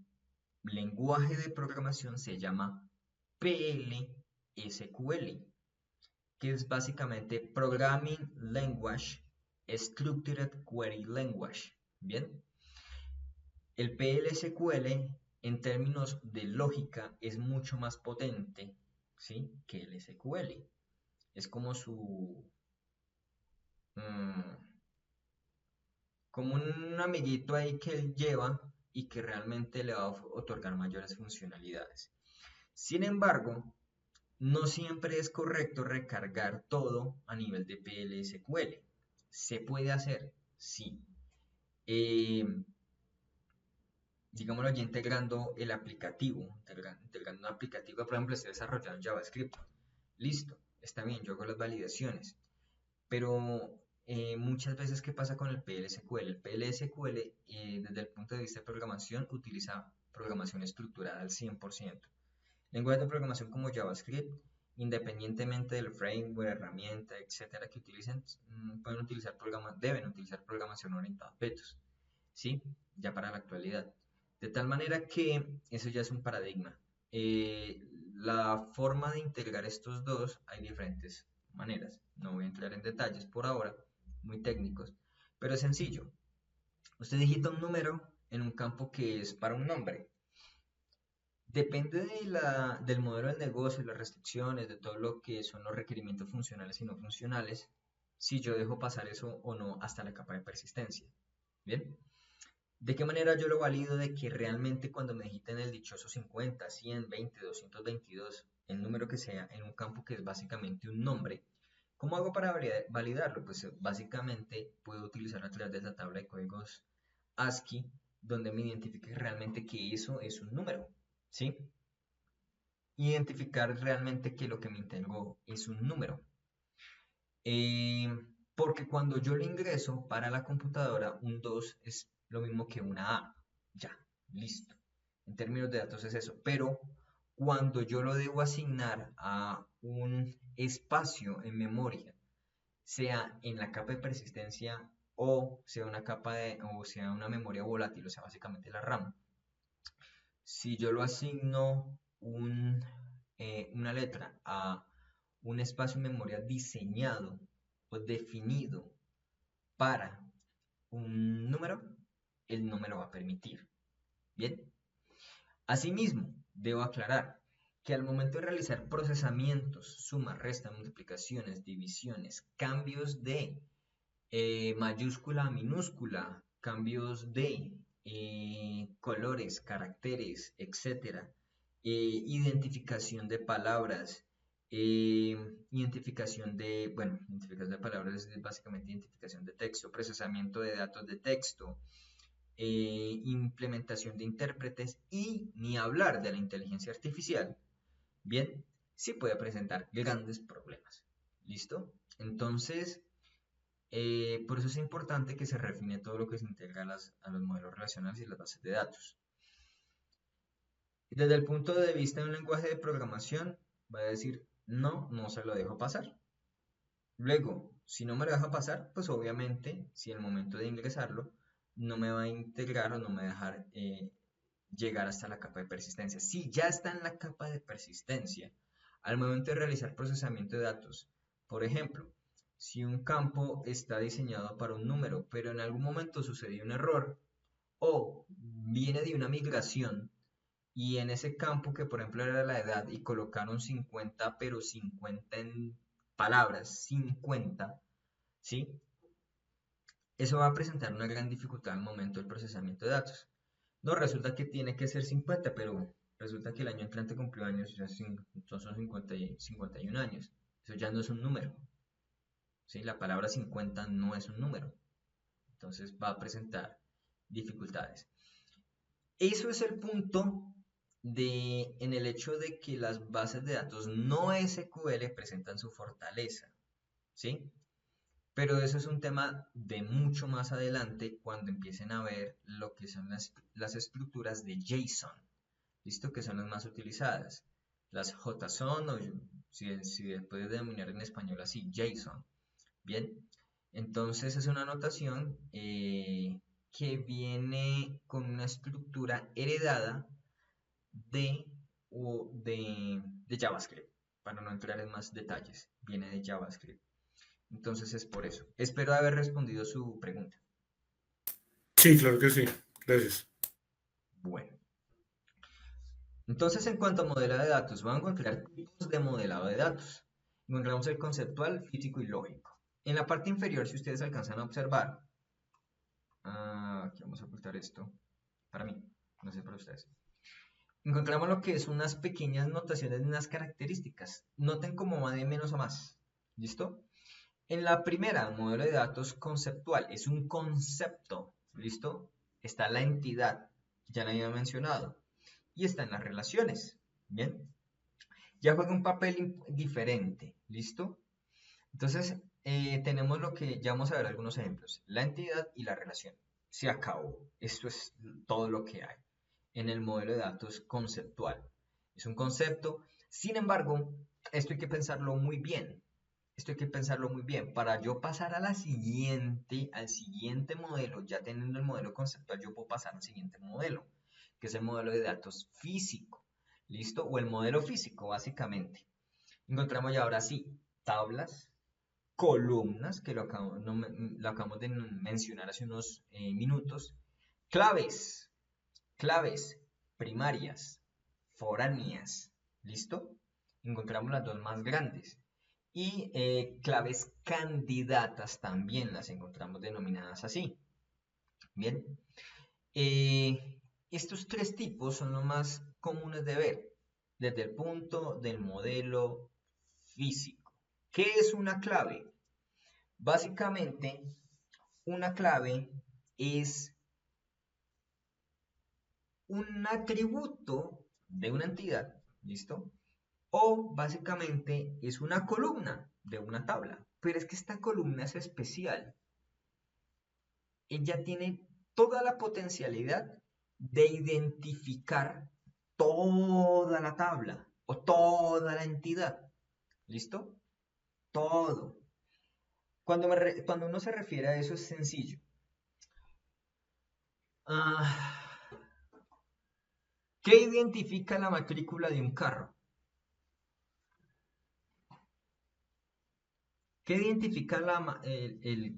lenguaje de programación se llama PL-SQL, que es básicamente Programming Language Structured Query Language. Bien, el PL-SQL en términos de lógica es mucho más potente, ¿sí?, que el SQL. Es como como un amiguito ahí que él lleva y que realmente le va a otorgar mayores funcionalidades. Sin embargo, no siempre es correcto recargar todo a nivel de PL/SQL. ¿Se puede hacer? Sí. Digámoslo ya integrando el aplicativo, integrando un aplicativo, por ejemplo, estoy desarrollando JavaScript. Listo, está bien, yo hago las validaciones. Pero muchas veces, ¿qué pasa con el PL/SQL? El PL/SQL, desde el punto de vista de programación, utiliza programación estructurada al 100%. Lenguajes de programación como JavaScript, independientemente del framework, herramienta, etcétera, que utilicen, deben utilizar programación orientada a objetos, ¿sí? Ya para la actualidad. De tal manera que eso ya es un paradigma. La forma de integrar estos dos hay diferentes maneras. No voy a entrar en detalles por ahora, muy técnicos, pero es sencillo. Usted digita un número en un campo que es para un nombre. Depende del modelo del negocio, las restricciones, de todo lo que son los requerimientos funcionales y no funcionales, si yo dejo pasar eso o no hasta la capa de persistencia. ¿Bien? ¿De qué manera yo lo valido de que realmente cuando me digiten el dichoso 50, 100, 20, 222, el número que sea, en un campo que es básicamente un nombre? ¿Cómo hago para validarlo? Pues básicamente puedo utilizar a través de la tabla de códigos ASCII, donde me identifique realmente que eso es un número, ¿sí? Identificar realmente que lo que me integró es un número. Porque cuando yo lo ingreso para la computadora, un 2 es lo mismo que una A. Ya, listo. En términos de datos es eso. Pero cuando yo lo debo asignar a un espacio en memoria, sea en la capa de persistencia o sea o sea una memoria volátil, o sea, básicamente la RAM. Si yo lo asigno una letra a un espacio en memoria diseñado o definido para un número, él no me lo va a permitir. Bien. Asimismo, debo aclarar que al momento de realizar procesamientos, suma, resta, multiplicaciones, divisiones, cambios de mayúscula a minúscula, cambios de colores, caracteres, etcétera, identificación de palabras, identificación de palabras es básicamente identificación de texto, procesamiento de datos de texto, implementación de intérpretes y ni hablar de la inteligencia artificial, bien, sí puede presentar grandes problemas. ¿Listo? Entonces, por eso es importante que se refine todo lo que se integra a los modelos relacionales y las bases de datos. Desde el punto de vista de un lenguaje de programación, va a decir, no, no se lo dejo pasar. Luego, si no me lo deja pasar, pues obviamente, si el momento de ingresarlo, no me va a integrar o no me va a dejar llegar hasta la capa de persistencia. Si ya está en la capa de persistencia, al momento de realizar procesamiento de datos, por ejemplo, si un campo está diseñado para un número, pero en algún momento sucedió un error o viene de una migración y en ese campo que por ejemplo era la edad y colocaron 50, pero 50 en palabras, 50, ¿sí? Eso va a presentar una gran dificultad al momento del procesamiento de datos. No, resulta que tiene que ser 50, pero resulta que el año entrante cumplió años, o sea, son 51 años. Eso ya no es un número. ¿Sí? La palabra 50 no es un número. Entonces va a presentar dificultades. Eso es el punto en el hecho de que las bases de datos no SQL presentan su fortaleza. ¿Sí? Pero eso es un tema de mucho más adelante cuando empiecen a ver lo que son las estructuras de JSON, ¿listo? Que son las más utilizadas. Las JSON, o si puedes denominar en español así, JSON. Bien, entonces es una notación que viene con una estructura heredada de JavaScript. Para no entrar en más detalles, viene de JavaScript. Entonces es por eso. Espero haber respondido su pregunta. Sí, claro que sí. Gracias. Bueno. Entonces, en cuanto a modelado de datos, vamos a encontrar tipos de modelado de datos. Encontramos el conceptual, físico y lógico. En la parte inferior, si ustedes alcanzan a observar, aquí vamos a ocultar esto, para mí, no sé para ustedes. Encontramos lo que es unas pequeñas notaciones, unas características. Noten cómo va de menos a más. ¿Listo? En la primera, modelo de datos conceptual, es un concepto, ¿listo? Está la entidad, ya la había mencionado, y está en las relaciones, ¿bien? Ya juega un papel diferente, ¿listo? Entonces, tenemos lo que, ya vamos a ver algunos ejemplos, la entidad y la relación. Se acabó, esto es todo lo que hay en el modelo de datos conceptual. Es un concepto, sin embargo, esto hay que pensarlo muy bien. Esto hay que pensarlo muy bien. Para yo pasar al siguiente modelo, ya teniendo el modelo conceptual, yo puedo pasar al siguiente modelo, que es el modelo de datos físico. ¿listo? O el modelo físico, básicamente. Encontramos ya ahora sí tablas, columnas, que lo acabamos de mencionar hace unos minutos, claves, claves primarias, foráneas, ¿listo? Encontramos las dos más grandes. Y claves candidatas también las encontramos denominadas así. Bien, estos tres tipos son los más comunes de ver desde el punto del modelo físico. ¿Qué es una clave? Básicamente, una clave es un atributo de una entidad, ¿listo? O básicamente es una columna de una tabla. Pero es que esta columna es especial. Ella tiene toda la potencialidad de identificar toda la tabla o toda la entidad. ¿Listo? Todo. Cuando uno se refiere a eso es sencillo. ¿Qué identifica la matrícula de un carro? ¿Qué identifica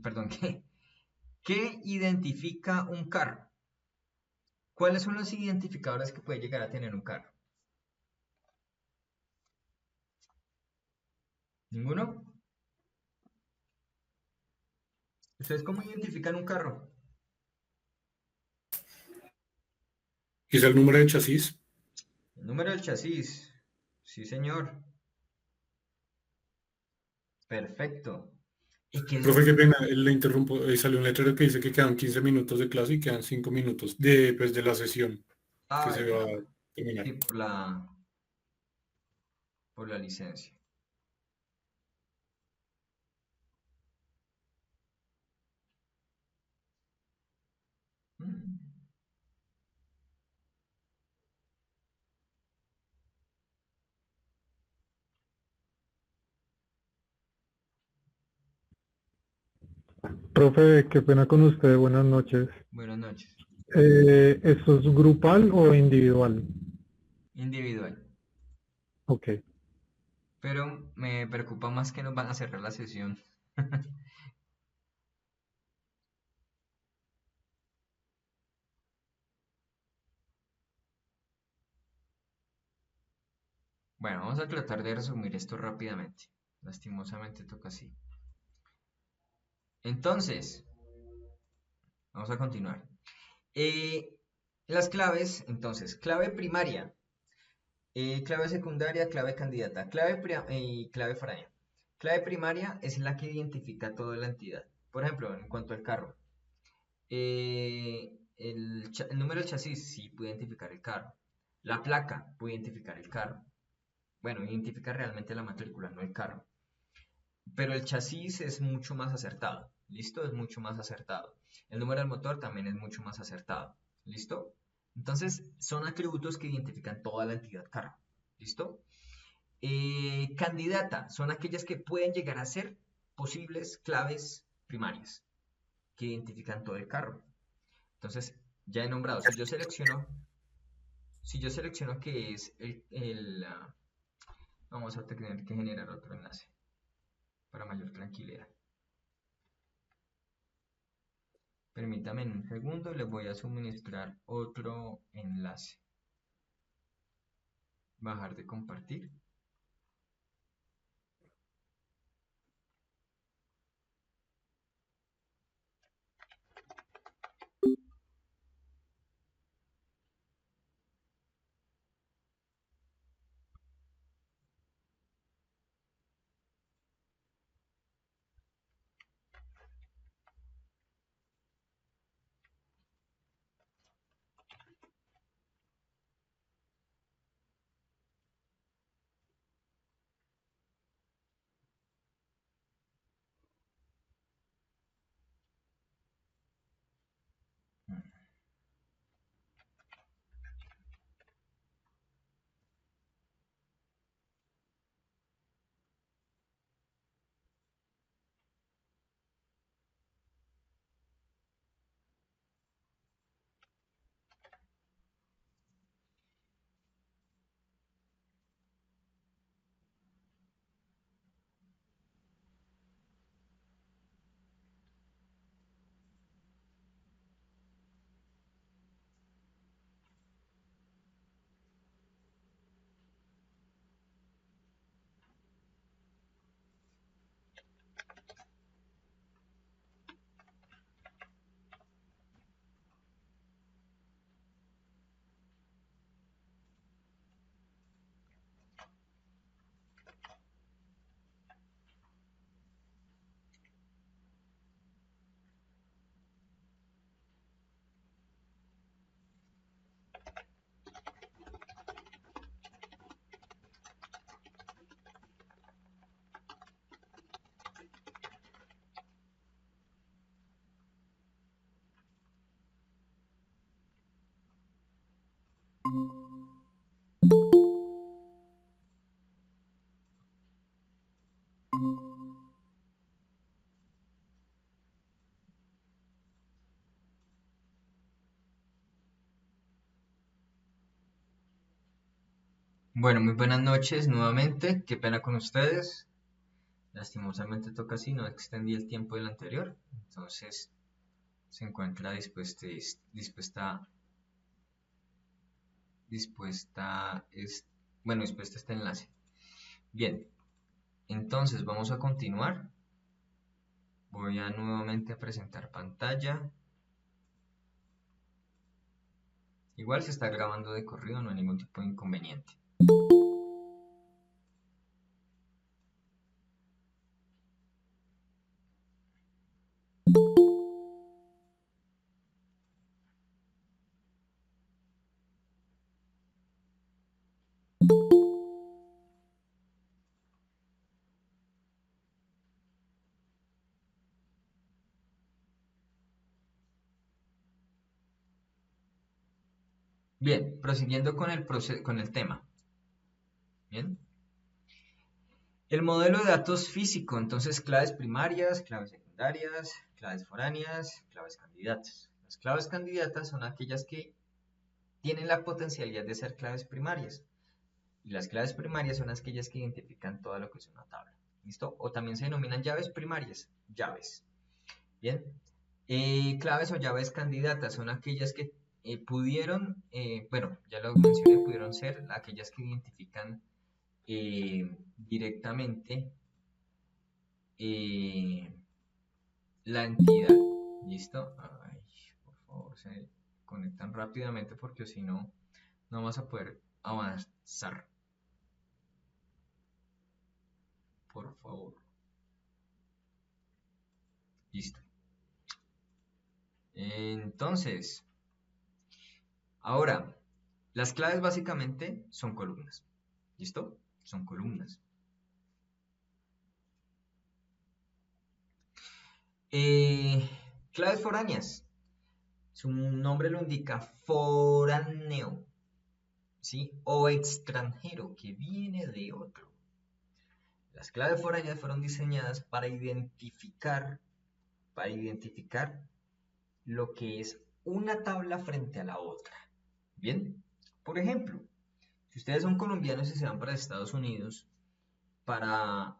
perdón, ¿qué identifica un carro? ¿Cuáles son los identificadores que puede llegar a tener un carro? ¿Ninguno? ¿Ustedes cómo identifican un carro? ¿Y es el número de chasis? El número del chasis. Sí, señor. Perfecto. ¿Y qué es Profe, un... qué pena, le interrumpo. Salió un letrero que dice que quedan 15 minutos de clase y quedan 5 minutos de la sesión que Ah, se va a ya. Sí, terminar. por la licencia. Mm. Profe, qué pena con usted, buenas noches. Buenas noches. ¿Esto es grupal o individual? Individual. Ok. Pero me preocupa más que nos van a cerrar la sesión. Bueno, vamos a tratar de resumir esto rápidamente. Lastimosamente toca así. Entonces, vamos a continuar. Eh, las claves, entonces, clave primaria, clave secundaria, clave candidata, y clave foránea. Clave primaria es la que identifica toda la entidad. Por ejemplo, en cuanto al carro, el número del chasis sí puede identificar el carro. La placa puede identificar el carro. Bueno, identifica realmente la matrícula, no el carro. Pero el chasis es mucho más acertado. ¿Listo? Es mucho más acertado. El número del motor también es mucho más acertado. ¿Listo? Entonces, son atributos que identifican toda la entidad carro. ¿Listo? Candidata son aquellas que pueden llegar a ser posibles claves primarias que identifican todo el carro. Entonces, ya he nombrado, si yo selecciono que es vamos a tener que generar otro enlace para mayor tranquilidad. Permítame un segundo, les voy a suministrar otro enlace. Bajar de compartir. Bueno, muy buenas noches nuevamente. Qué pena con ustedes. Lastimosamente toca así, no extendí el tiempo del anterior. Entonces se encuentra dispuesta este enlace. Bien, entonces vamos a continuar. Voy a nuevamente a presentar pantalla. Igual se está grabando de corrido, no hay ningún tipo de inconveniente. Bien, prosiguiendo con el tema. Bien. El modelo de datos físico, entonces claves primarias, claves secundarias, claves foráneas, claves candidatas. Las claves candidatas son aquellas que tienen la potencialidad de ser claves primarias. Y las claves primarias son aquellas que identifican todo lo que es una tabla. ¿Listo? O también se denominan llaves primarias, llaves. Bien. Claves o llaves candidatas son aquellas que ya lo mencioné, pudieron ser aquellas que identifican directamente la entidad. ¿Listo? Ay, por favor, se conectan rápidamente porque si no, no vamos a poder avanzar. Por favor. Listo. Entonces, ahora, las claves básicamente son columnas. ¿Listo? Son columnas. Claves foráneas. Su nombre lo indica, foráneo, ¿sí? O extranjero, que viene de otro. Las claves foráneas fueron diseñadas para identificar lo que es una tabla frente a la otra. Bien, por ejemplo, si ustedes son colombianos y se van para Estados Unidos, para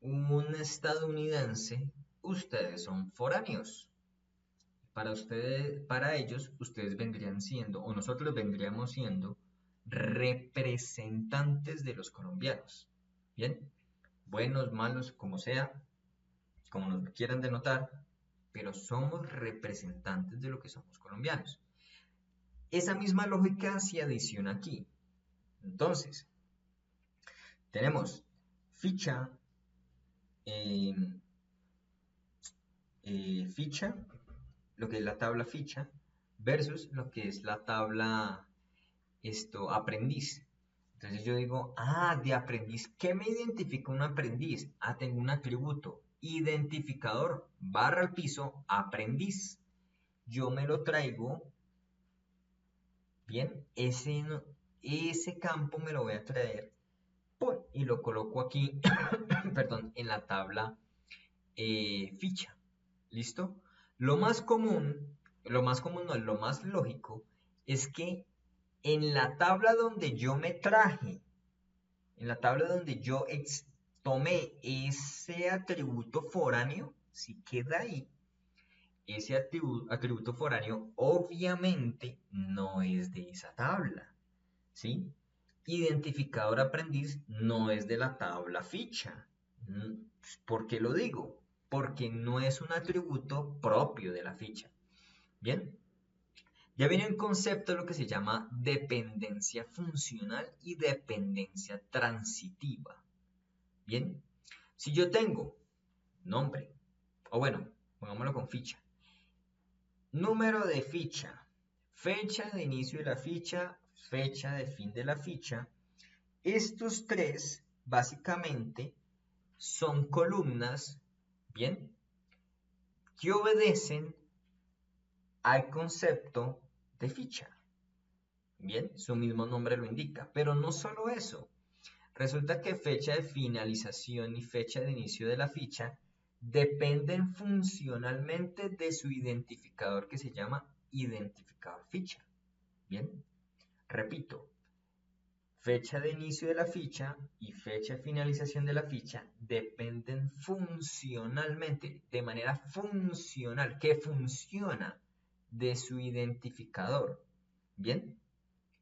un estadounidense, ustedes son foráneos. Para ellos, ustedes vendrían siendo, o nosotros vendríamos siendo, representantes de los colombianos. Bien, buenos, malos, como sea, como nos quieran denotar, pero somos representantes de lo que somos colombianos. Esa misma lógica se adiciona aquí. Entonces, tenemos ficha, lo que es la tabla ficha, versus lo que es la tabla aprendiz. Entonces yo digo, de aprendiz, ¿qué me identifica un aprendiz? Tengo un atributo, identificador, barra al piso, aprendiz. Yo me lo traigo, bien, ese campo me lo voy a traer, ¡pum! Y lo coloco aquí, perdón, en la tabla ficha. ¿Listo? Lo más lógico es que en la tabla donde yo me traje, en la tabla donde yo tomé ese atributo foráneo, si queda ahí, ese atributo foráneo obviamente no es de esa tabla, ¿sí? Identificador aprendiz no es de la tabla ficha. ¿Por qué lo digo? Porque no es un atributo propio de la ficha. Bien, ya viene un concepto de lo que se llama dependencia funcional y dependencia transitiva. Bien, si yo tengo nombre, o bueno, pongámoslo con ficha, número de ficha, fecha de inicio de la ficha, fecha de fin de la ficha, estos tres básicamente son columnas, bien, que obedecen al concepto de ficha. Bien, su mismo nombre lo indica, pero no solo eso. Resulta que fecha de finalización y fecha de inicio de la ficha dependen funcionalmente de su identificador que se llama identificador ficha. Bien, Repito, fecha de inicio de la ficha y fecha de finalización de la ficha dependen funcionalmente, de manera funcional, que funciona de su identificador. ¿Bien?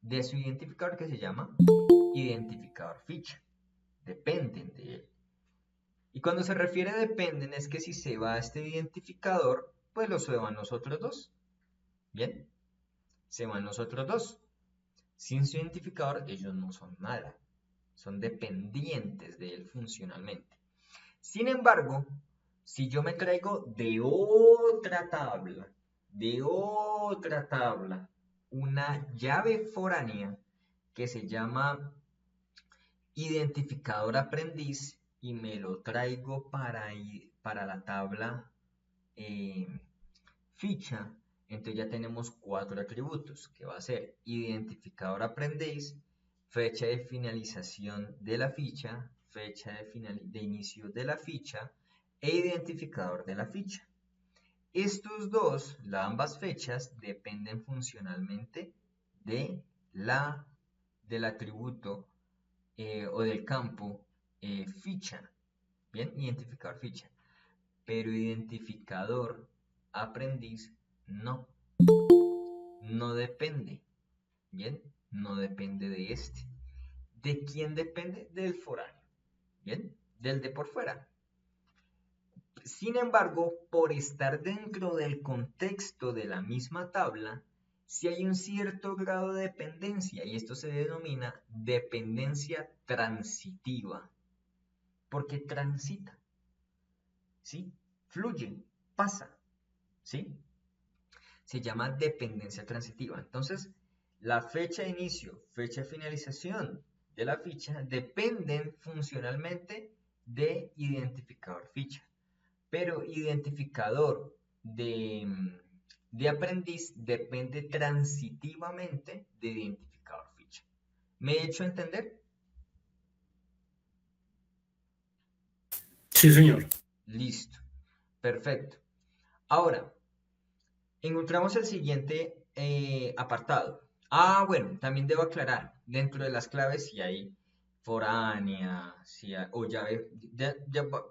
De su identificador que se llama identificador ficha. Dependen de él. Y cuando se refiere a dependen es que si se va a este identificador, pues lo se van los otros dos. ¿Bien? Se van los otros dos. Sin su identificador ellos no son nada. Son dependientes de él funcionalmente. Sin embargo, si yo me traigo de otra tabla, una llave foránea que se llama identificador aprendiz y me lo traigo para la tabla ficha, entonces ya tenemos 4 atributos, que va a ser identificador aprendiz, fecha de finalización de la ficha, fecha de inicio de la ficha e identificador de la ficha. Estos dos, ambas fechas, dependen funcionalmente del atributo o del campo ficha, ¿bien? Identificador ficha. Pero identificador aprendiz no depende, ¿bien? No depende de este. ¿De quién depende? Del foráneo, ¿bien? Del de por fuera. Sin embargo, por estar dentro del contexto de la misma tabla, sí hay un cierto grado de dependencia y esto se denomina dependencia transitiva, porque transita, ¿sí? Fluye, pasa, ¿sí? Se llama dependencia transitiva. Entonces, la fecha de inicio, fecha de finalización de la ficha dependen funcionalmente de identificador ficha. Pero identificador de aprendiz depende transitivamente de identificador ficha. ¿Me he hecho entender? Sí, señor. Listo. Perfecto. Ahora, encontramos el siguiente apartado. Bueno, también debo aclarar, dentro de las claves si hay foránea, o llave,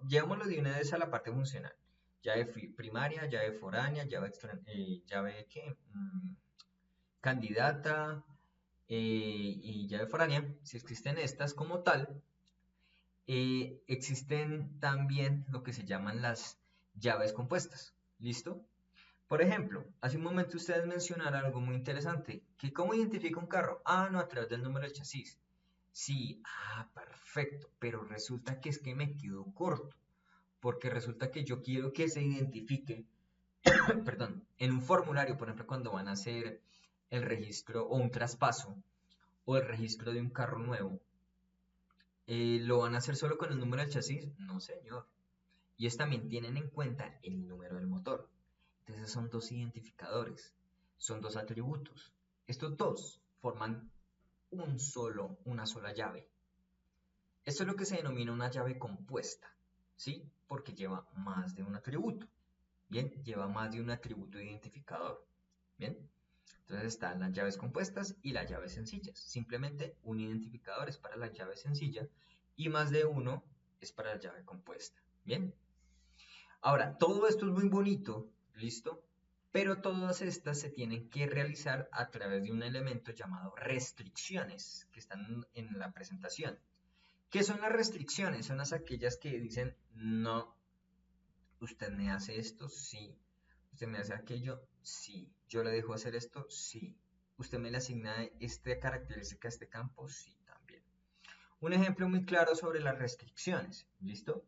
llevámoslo de una vez a la parte funcional. Llave primaria, llave foránea, llave ¿qué? Candidata y llave foránea. Si existen estas como tal, existen también lo que se llaman las llaves compuestas. ¿Listo? Por ejemplo, hace un momento ustedes mencionaron algo muy interesante, que ¿cómo identifica un carro? No, a través del número del chasis. Sí, perfecto, pero resulta que es que me quedo corto, porque resulta que yo quiero que se identifique, perdón, en un formulario, por ejemplo, cuando van a hacer el registro o un traspaso o el registro de un carro nuevo, ¿lo van a hacer solo con el número del chasis? No, señor. Ellos también tienen en cuenta el número del motor. Entonces son dos identificadores, son dos atributos. Estos dos forman una sola llave. Esto es lo que se denomina una llave compuesta, ¿sí? Porque lleva más de un atributo, ¿bien? Lleva más de un atributo identificador, ¿bien? Entonces están las llaves compuestas y las llaves sencillas. Simplemente un identificador es para la llave sencilla y más de uno es para la llave compuesta, ¿bien? Ahora, todo esto es muy bonito, ¿listo? Pero todas estas se tienen que realizar a través de un elemento llamado restricciones, que están en la presentación. ¿Qué son las restricciones? Son aquellas que dicen, no, usted me hace esto, sí. Usted me hace aquello, sí. Yo le dejo hacer esto, sí. Usted me le asigna esta característica a este campo, sí, también. Un ejemplo muy claro sobre las restricciones, ¿listo?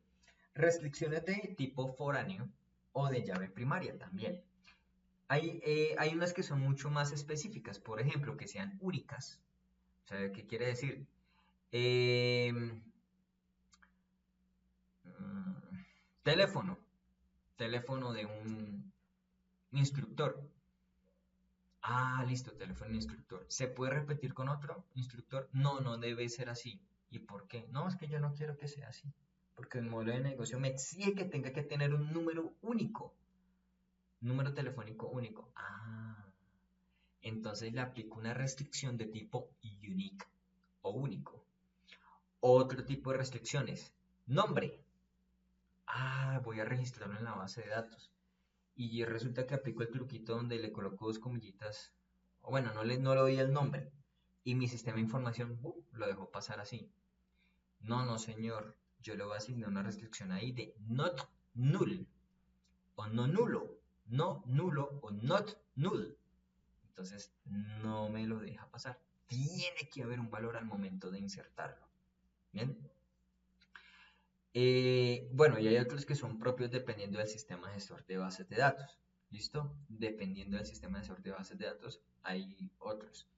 Restricciones de tipo foráneo o de llave primaria también. Hay unas que son mucho más específicas, por ejemplo, que sean únicas. O sea, ¿qué quiere decir? Teléfono de un instructor. Listo, teléfono de instructor. ¿Se puede repetir con otro instructor? No, no debe ser así. ¿Y por qué? No, es que yo no quiero que sea así. Porque el modelo de negocio me exige que tenga que tener un número único. Número telefónico único. entonces le aplico una restricción de tipo unique o único. Otro tipo de restricciones, nombre. Voy a registrarlo en la base de datos. Y resulta que aplico el truquito donde le coloco dos comillitas, o bueno, no le doy el nombre. Y mi sistema de información lo dejó pasar así. No, señor. Yo le voy a asignar una restricción ahí de not null o no nulo. No nulo o not null. Entonces no me lo deja pasar. Tiene que haber un valor al momento de insertarlo. ¿Bien? Bueno, y hay otros que son propios dependiendo del sistema gestor de bases de datos. ¿Listo? Dependiendo del sistema gestor de bases de datos, hay otros.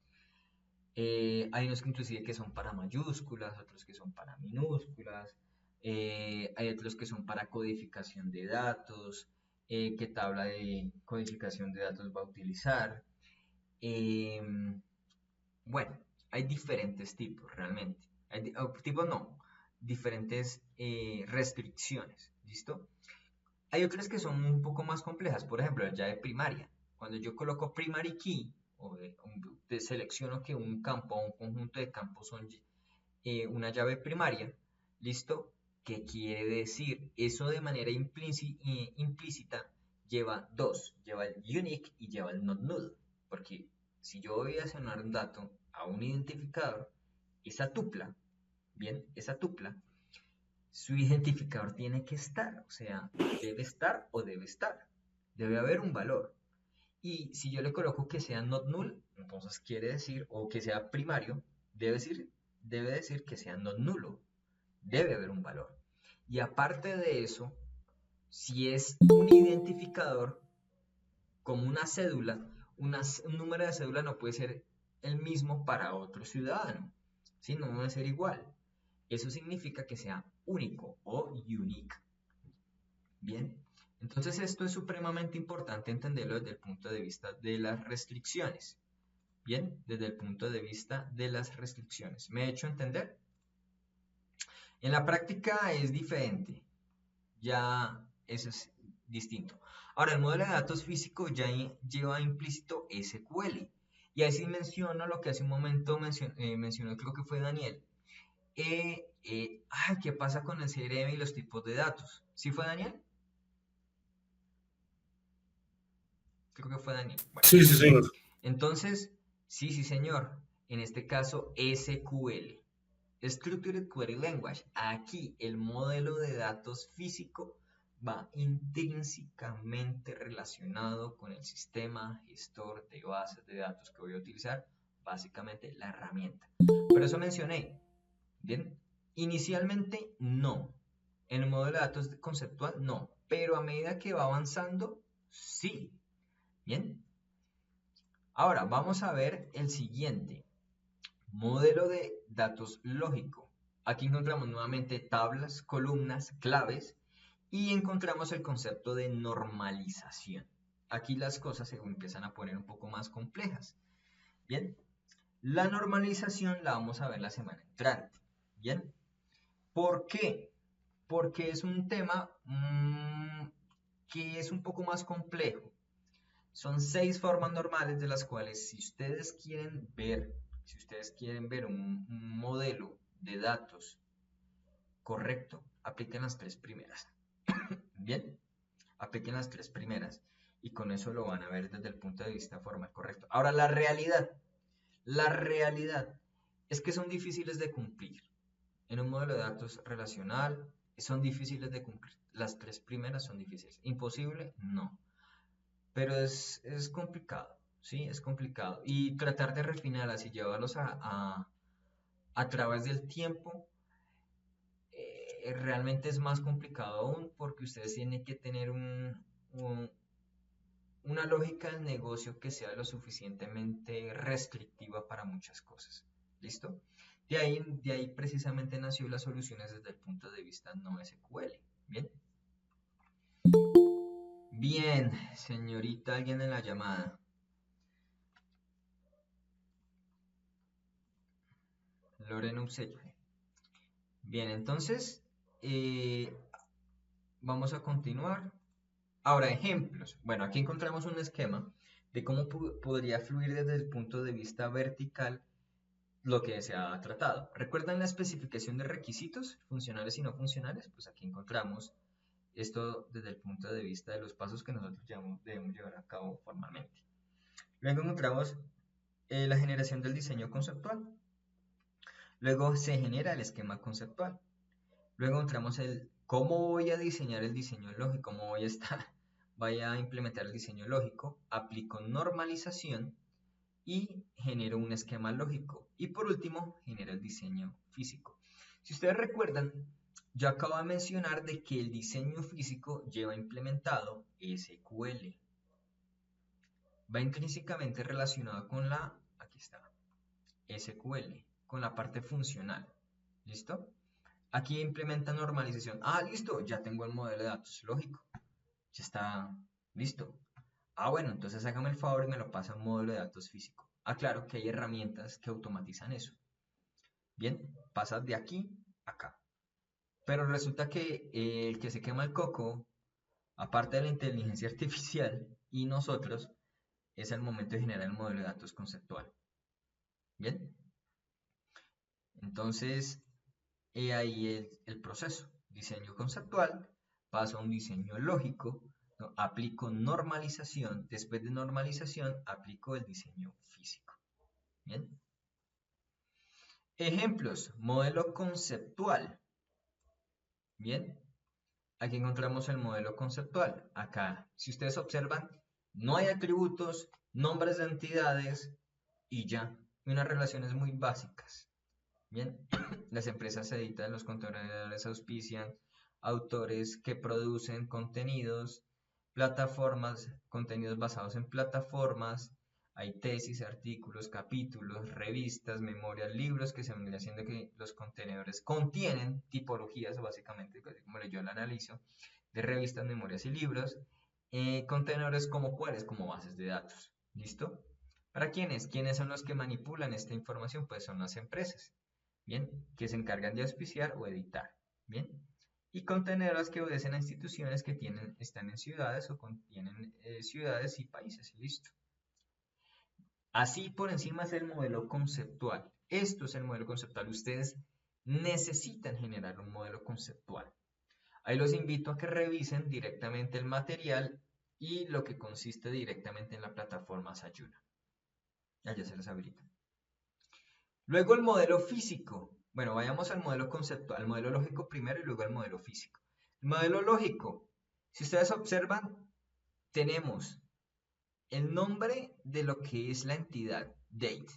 Hay unos que inclusive que son para mayúsculas, otros que son para minúsculas. Hay otros que son para codificación de datos. ¿Qué tabla de codificación de datos va a utilizar? Bueno, hay diferentes tipos realmente. Tipos no, diferentes restricciones, ¿listo? Hay otras que son un poco más complejas, por ejemplo, la llave primaria. Cuando yo coloco primary key, selecciono que un campo o un conjunto de campos son una llave primaria, ¿listo? ¿Qué quiere decir? Eso de manera implícita lleva dos, lleva el unique y lleva el not null, porque si yo voy a asignar un dato a un identificador, esa tupla, bien, esa tupla, su identificador tiene que estar, o sea, debe estar o debe estar, debe haber un valor. Y si yo le coloco que sea not null, entonces quiere decir, o que sea primario, debe decir que sea not nulo, debe haber un valor. Y aparte de eso, si es un identificador, como una cédula, un número de cédula no puede ser el mismo para otro ciudadano, ¿sí? No debe ser igual. Eso significa que sea único o unique. Bien, entonces esto es supremamente importante entenderlo desde el punto de vista de las restricciones. Bien, desde el punto de vista de las restricciones. ¿Me he hecho entender? En la práctica es diferente. Ya eso es distinto. Ahora, el modelo de datos físico ya lleva implícito SQL. Y ahí sí menciono lo que hace un momento mencionó, creo que fue Daniel. ¿Qué pasa con el CRM y los tipos de datos? ¿Sí fue Daniel? Creo que fue Daniel. Bueno, Sí, señor. entonces, sí, señor. En este caso, SQL. Structured Query Language. Aquí el modelo de datos físico va intrínsecamente relacionado con el sistema gestor de bases de datos que voy a utilizar, básicamente la herramienta. Por eso mencioné, ¿bien? Inicialmente no. En el modelo de datos conceptual no, pero a medida que va avanzando, sí. ¿Bien? Ahora vamos a ver el siguiente. Modelo de datos lógico. Aquí encontramos nuevamente tablas, columnas, claves y encontramos el concepto de normalización. Aquí las cosas se empiezan a poner un poco más complejas. Bien, la normalización la vamos a ver la semana entrante. Bien, ¿por qué? Porque es un tema que es un poco más complejo. Son 6 formas normales de las cuales si ustedes quieren ver un modelo de datos correcto, apliquen las 3 primeras. Bien, apliquen las 3 primeras y con eso lo van a ver desde el punto de vista formal correcto. Ahora, la realidad es que son difíciles de cumplir. En un modelo de datos relacional son difíciles de cumplir. Las 3 primeras son difíciles. ¿Imposible? No. Pero es complicado, ¿sí? Es complicado. Y tratar de refinarlas y llevarlos a través del tiempo realmente es más complicado aún porque ustedes tienen que tener una lógica del negocio que sea lo suficientemente restrictiva para muchas cosas. ¿Listo? De ahí precisamente nació las soluciones desde el punto de vista no SQL. ¿Bien? Bien, señorita, alguien en la llamada. Lorena Upsello. Bien, entonces vamos a continuar. Ahora, ejemplos. Bueno, aquí encontramos un esquema de cómo podría fluir desde el punto de vista vertical lo que se ha tratado. ¿Recuerdan la especificación de requisitos funcionales y no funcionales? Pues aquí encontramos esto desde el punto de vista de los pasos que nosotros debemos llevar a cabo formalmente. Luego encontramos la generación del diseño conceptual. Luego se genera el esquema conceptual. Luego encontramos el cómo voy a diseñar el diseño lógico, cómo voy a implementar el diseño lógico, aplico normalización y genero un esquema lógico. Y por último, genero el diseño físico. Si ustedes recuerdan, yo acabo de mencionar de que el diseño físico lleva implementado SQL. Va intrínsecamente relacionado con aquí está, SQL, con la parte funcional. ¿Listo? Aquí implementa normalización. Ah, listo, ya tengo el modelo de datos lógico. Ya está listo. Ah, bueno, entonces hágame el favor y me lo pasa a un módulo de datos físico. Ah, claro que hay herramientas que automatizan eso. Bien, pasa de aquí a acá. Pero resulta que el que se quema el coco, aparte de la inteligencia artificial y nosotros, es el momento de generar el modelo de datos conceptual. Bien, entonces, he ahí el proceso. Diseño conceptual, paso a un diseño lógico, ¿no? Aplico normalización, después de normalización aplico el diseño físico. Bien. Ejemplos, modelo conceptual. Bien, aquí encontramos el modelo conceptual. Acá, si ustedes observan, no hay atributos, nombres de entidades y ya, unas relaciones muy básicas. Bien, las empresas editan, los contenedores auspician, autores que producen contenidos, plataformas, contenidos basados en plataformas, hay tesis, artículos, capítulos, revistas, memorias, libros que se van haciendo que los contenedores contienen tipologías, básicamente, como yo lo analizo, de revistas, memorias y libros, contenedores como cuáles, como bases de datos. ¿Listo? ¿Para quiénes? ¿Quiénes son los que manipulan esta información? Pues son las empresas. Bien, que se encargan de auspiciar o editar, bien, y contenedores que obedecen a instituciones que están en ciudades o contienen ciudades y países, listo. Así por encima es el modelo conceptual. Esto es el modelo conceptual. Ustedes necesitan generar un modelo conceptual. Ahí los invito a que revisen directamente el material y lo que consiste directamente en la plataforma Sayuna. Ya se les habilita. Luego el modelo físico. Bueno, vayamos al modelo conceptual, al modelo lógico primero y luego al modelo físico. El modelo lógico, si ustedes observan, tenemos el nombre de lo que es la entidad, date,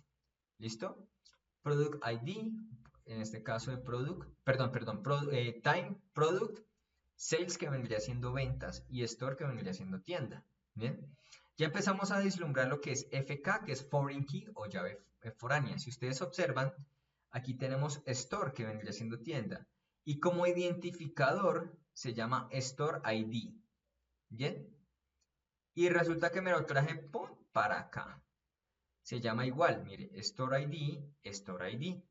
¿listo? Product ID, en este caso de time, product, sales que vendría siendo ventas y store que vendría siendo tienda, ¿bien? Ya empezamos a vislumbrar lo que es FK, que es Foreign Key o llave foránea. Si ustedes observan, aquí tenemos Store, que vendría siendo tienda. Y como identificador se llama Store ID. ¿Bien? Y resulta que me lo traje para acá. Se llama igual, mire, Store ID, Store ID.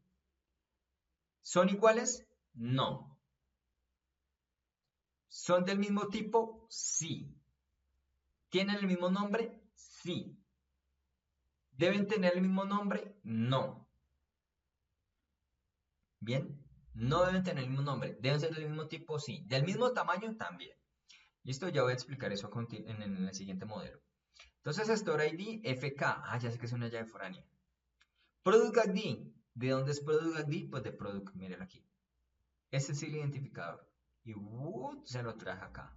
¿Son iguales? No. ¿Son del mismo tipo? Sí. ¿Tienen el mismo nombre? Sí. ¿Deben tener el mismo nombre? No. Bien, no deben tener el mismo nombre. ¿Deben ser del mismo tipo? Sí. ¿Del mismo tamaño? También. Listo, ya voy a explicar eso en el siguiente modelo. Entonces, Store ID, FK. Ah, ya sé que es una llave foránea. Product ID. ¿De dónde es Product ID? Pues de Product, miren aquí. Ese es el identificador. Y se lo traje acá.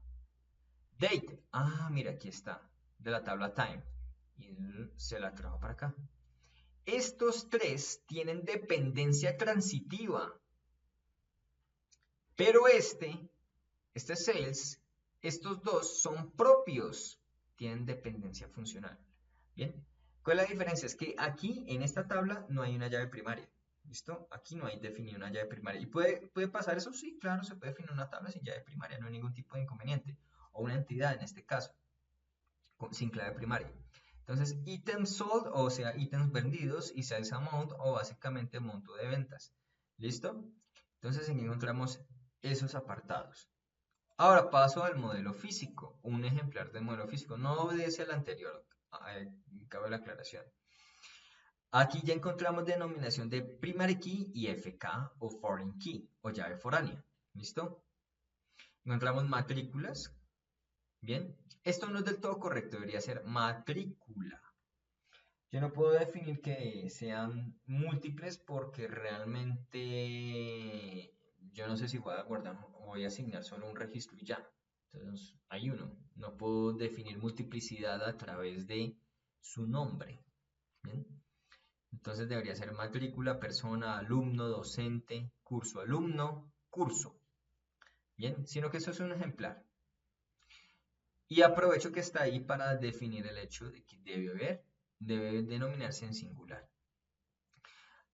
Date. Ah, mira, aquí está. De la tabla Time. Y se la trajo para acá. Estos tres tienen dependencia transitiva. Pero este sales, estos dos son propios. Tienen dependencia funcional. Bien. ¿Cuál es la diferencia? Es que aquí, en esta tabla, no hay una llave primaria. ¿Listo? Aquí no hay definida una llave primaria. ¿Y puede pasar eso? Sí, claro, se puede definir una tabla sin llave primaria. No hay ningún tipo de inconveniente. O una entidad, en este caso, sin clave primaria. Entonces, items sold, o sea, ítems vendidos, y sales amount, o básicamente monto de ventas. ¿Listo? Entonces, aquí encontramos esos apartados. Ahora paso al modelo físico. Un ejemplar del modelo físico. No obedece al anterior. cabe la aclaración. Aquí ya encontramos denominación de primary key y FK o foreign key o llave foránea. ¿Listo? Encontramos matrículas. Bien. Esto no es del todo correcto, debería ser matrícula. Yo no puedo definir que sean múltiples porque realmente yo no sé si voy a guardar o voy a asignar solo un registro y ya. Entonces hay uno. No puedo definir multiplicidad a través de su nombre. ¿Bien? Entonces debería ser matrícula, persona, alumno, docente, curso, alumno, curso. Bien, sino que eso es un ejemplar. Y aprovecho que está ahí para definir el hecho de que debe denominarse en singular.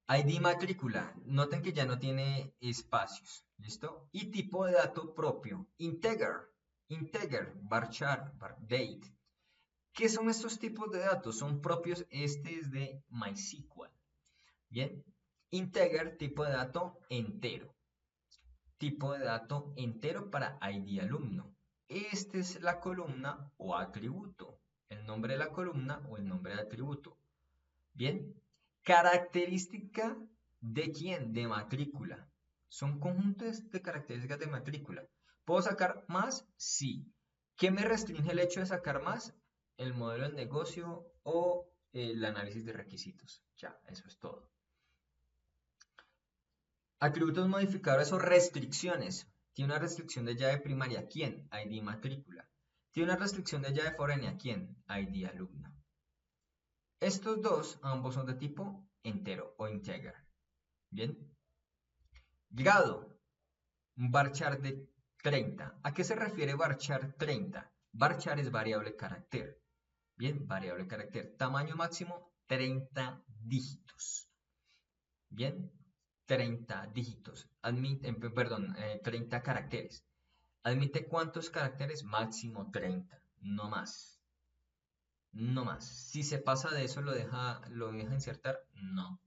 ID matrícula, noten que ya no tiene espacios, ¿listo? Y tipo de dato propio, integer, varchar, date. ¿Qué son estos tipos de datos? Son propios, este es de MySQL. Bien, integer, tipo de dato entero. Tipo de dato entero para ID alumno. Esta es la columna o atributo. El nombre de la columna o el nombre de atributo. Bien, característica de quién? De matrícula. Son conjuntos de características de matrícula. ¿Puedo sacar más? Sí. ¿Qué me restringe el hecho de sacar más? El modelo de negocio o el análisis de requisitos. Ya, eso es todo. Atributos modificadores o restricciones. Tiene una restricción de llave primaria. ¿Quién? ID matrícula. Tiene una restricción de llave foránea. ¿Quién? ID alumno. Estos dos, ambos son de tipo entero o integer. Bien. Grado. Un varchar de 30. ¿A qué se refiere varchar 30? Varchar es variable carácter. Bien, variable carácter. Tamaño máximo 30 dígitos. Bien. 30 dígitos, 30 caracteres. ¿Admite cuántos caracteres? Máximo 30, no más. No más. Si se pasa de eso, ¿lo deja insertar? No.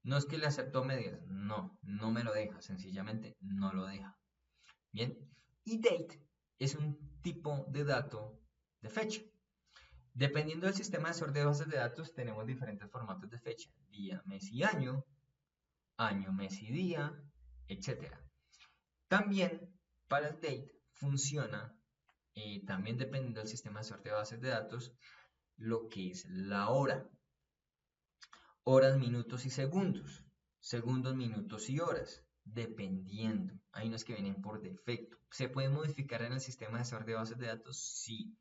No es que le aceptó medias, no me lo deja, sencillamente no lo deja. Bien, y date es un tipo de dato de fecha. Dependiendo del sistema de sorteo de bases de datos, tenemos diferentes formatos de fecha: día, mes y año, mes y día, etc. También para el date funciona, también dependiendo del sistema de sorteo de bases de datos, lo que es la hora. Horas, minutos y segundos. Segundos, minutos y horas. Dependiendo. Hay unos que vienen por defecto. ¿Se puede modificar en el sistema gestor de bases de datos? Sí.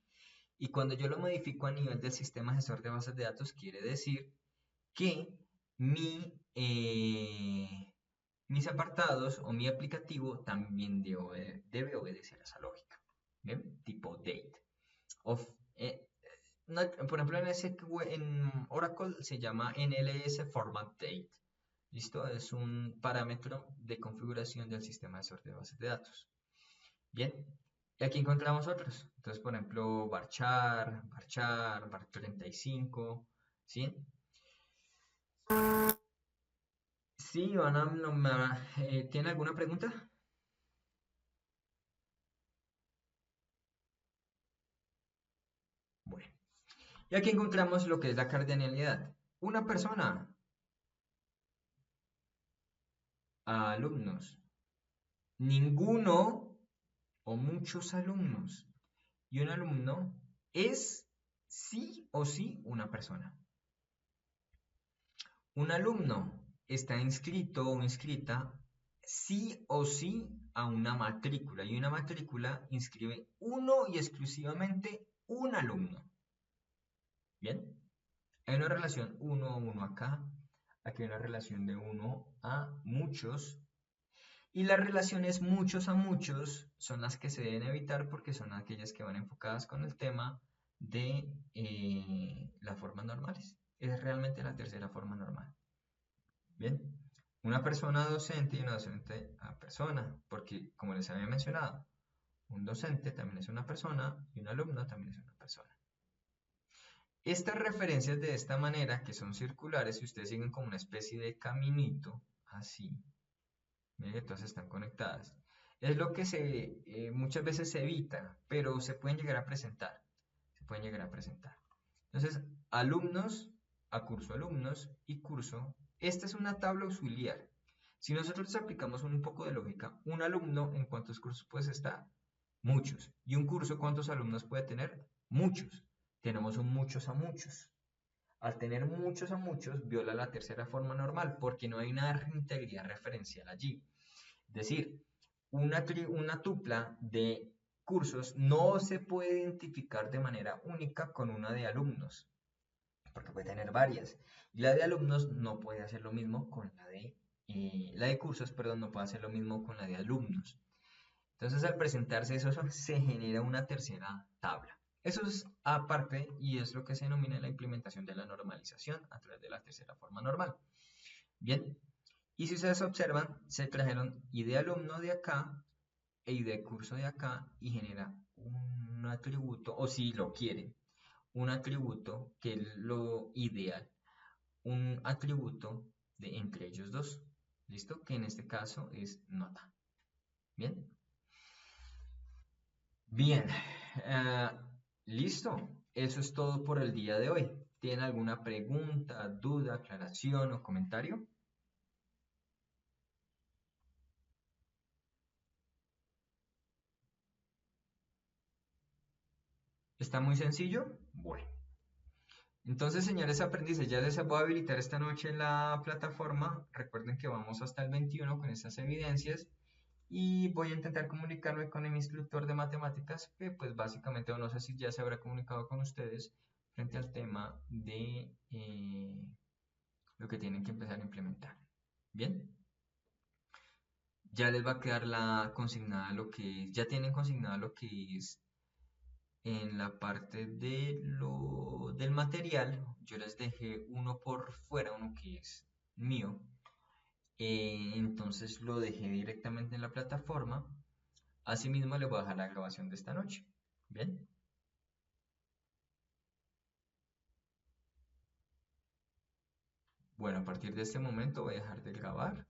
Y cuando yo lo modifico a nivel del sistema gestor de bases de datos, quiere decir que mis apartados o mi aplicativo también debe obedecer a esa lógica. ¿Bien? Tipo date. Por ejemplo, en Oracle se llama NLS Format Date. ¿Listo? Es un parámetro de configuración del sistema de sorteo de bases de datos. Bien. Y aquí encontramos otros. Entonces, por ejemplo, varchar, var35. ¿Sí? Sí, Ivana, ¿tiene alguna pregunta? Bueno. Y aquí encontramos lo que es la cardinalidad. Una persona, alumnos, ninguno o muchos alumnos. Y un alumno es sí o sí una persona. Un alumno está inscrito o inscrita sí o sí a una matrícula. Y una matrícula inscribe uno y exclusivamente un alumno. ¿Bien? Hay una relación 1 a 1 acá. Aquí hay una relación de 1 a muchos. Y las relaciones muchos a muchos son las que se deben evitar porque son aquellas que van enfocadas con el tema de las formas normales. Es realmente la tercera forma normal. Bien, una persona docente y una docente a persona, porque como les había mencionado, un docente también es una persona y un alumno también es una persona. Estas referencias de esta manera, que son circulares, si ustedes siguen como una especie de caminito, así, miren que todas están conectadas, es lo que muchas veces se evita, pero se pueden llegar a presentar. Entonces, alumnos a curso alumnos y curso. Esta es una tabla auxiliar. Si nosotros aplicamos un poco de lógica, un alumno, ¿en cuántos cursos puede estar? Muchos. ¿Y un curso cuántos alumnos puede tener? Muchos. Tenemos un muchos a muchos. Al tener muchos a muchos, viola la tercera forma normal, porque no hay una integridad referencial allí. Es decir, una tupla de cursos no se puede identificar de manera única con una de alumnos, porque puede tener varias. Y la de alumnos no puede hacer lo mismo con la de cursos, perdón, no puede hacer lo mismo con la de alumnos. Entonces, al presentarse eso, se genera una tercera tabla. Eso es aparte y es lo que se denomina la implementación de la normalización a través de la tercera forma normal. Bien, y si ustedes observan, se trajeron ID de alumno de acá e ID de curso de acá y genera un atributo, o si lo quieren, un atributo que es lo ideal, un atributo de entre ellos dos. ¿Listo? Que en este caso es nota. Bien. Bien, listo. Eso es todo por el día de hoy. ¿Tienen alguna pregunta, duda, aclaración o comentario? ¿Está muy sencillo? Bueno. Entonces, señores aprendices, ya les voy a habilitar esta noche la plataforma. Recuerden que vamos hasta el 21 con estas evidencias. Y voy a intentar comunicarme con el instructor de matemáticas, que pues básicamente, no sé si ya se habrá comunicado con ustedes frente al tema de lo que tienen que empezar a implementar. Bien, ya les va a quedar consignada lo que, ya tienen consignada lo que es en la parte del material. Yo les dejé uno por fuera, uno que es mío. Entonces lo dejé directamente en la plataforma. Asimismo, le voy a dejar la grabación de esta noche. Bien. Bueno, a partir de este momento voy a dejar de grabar.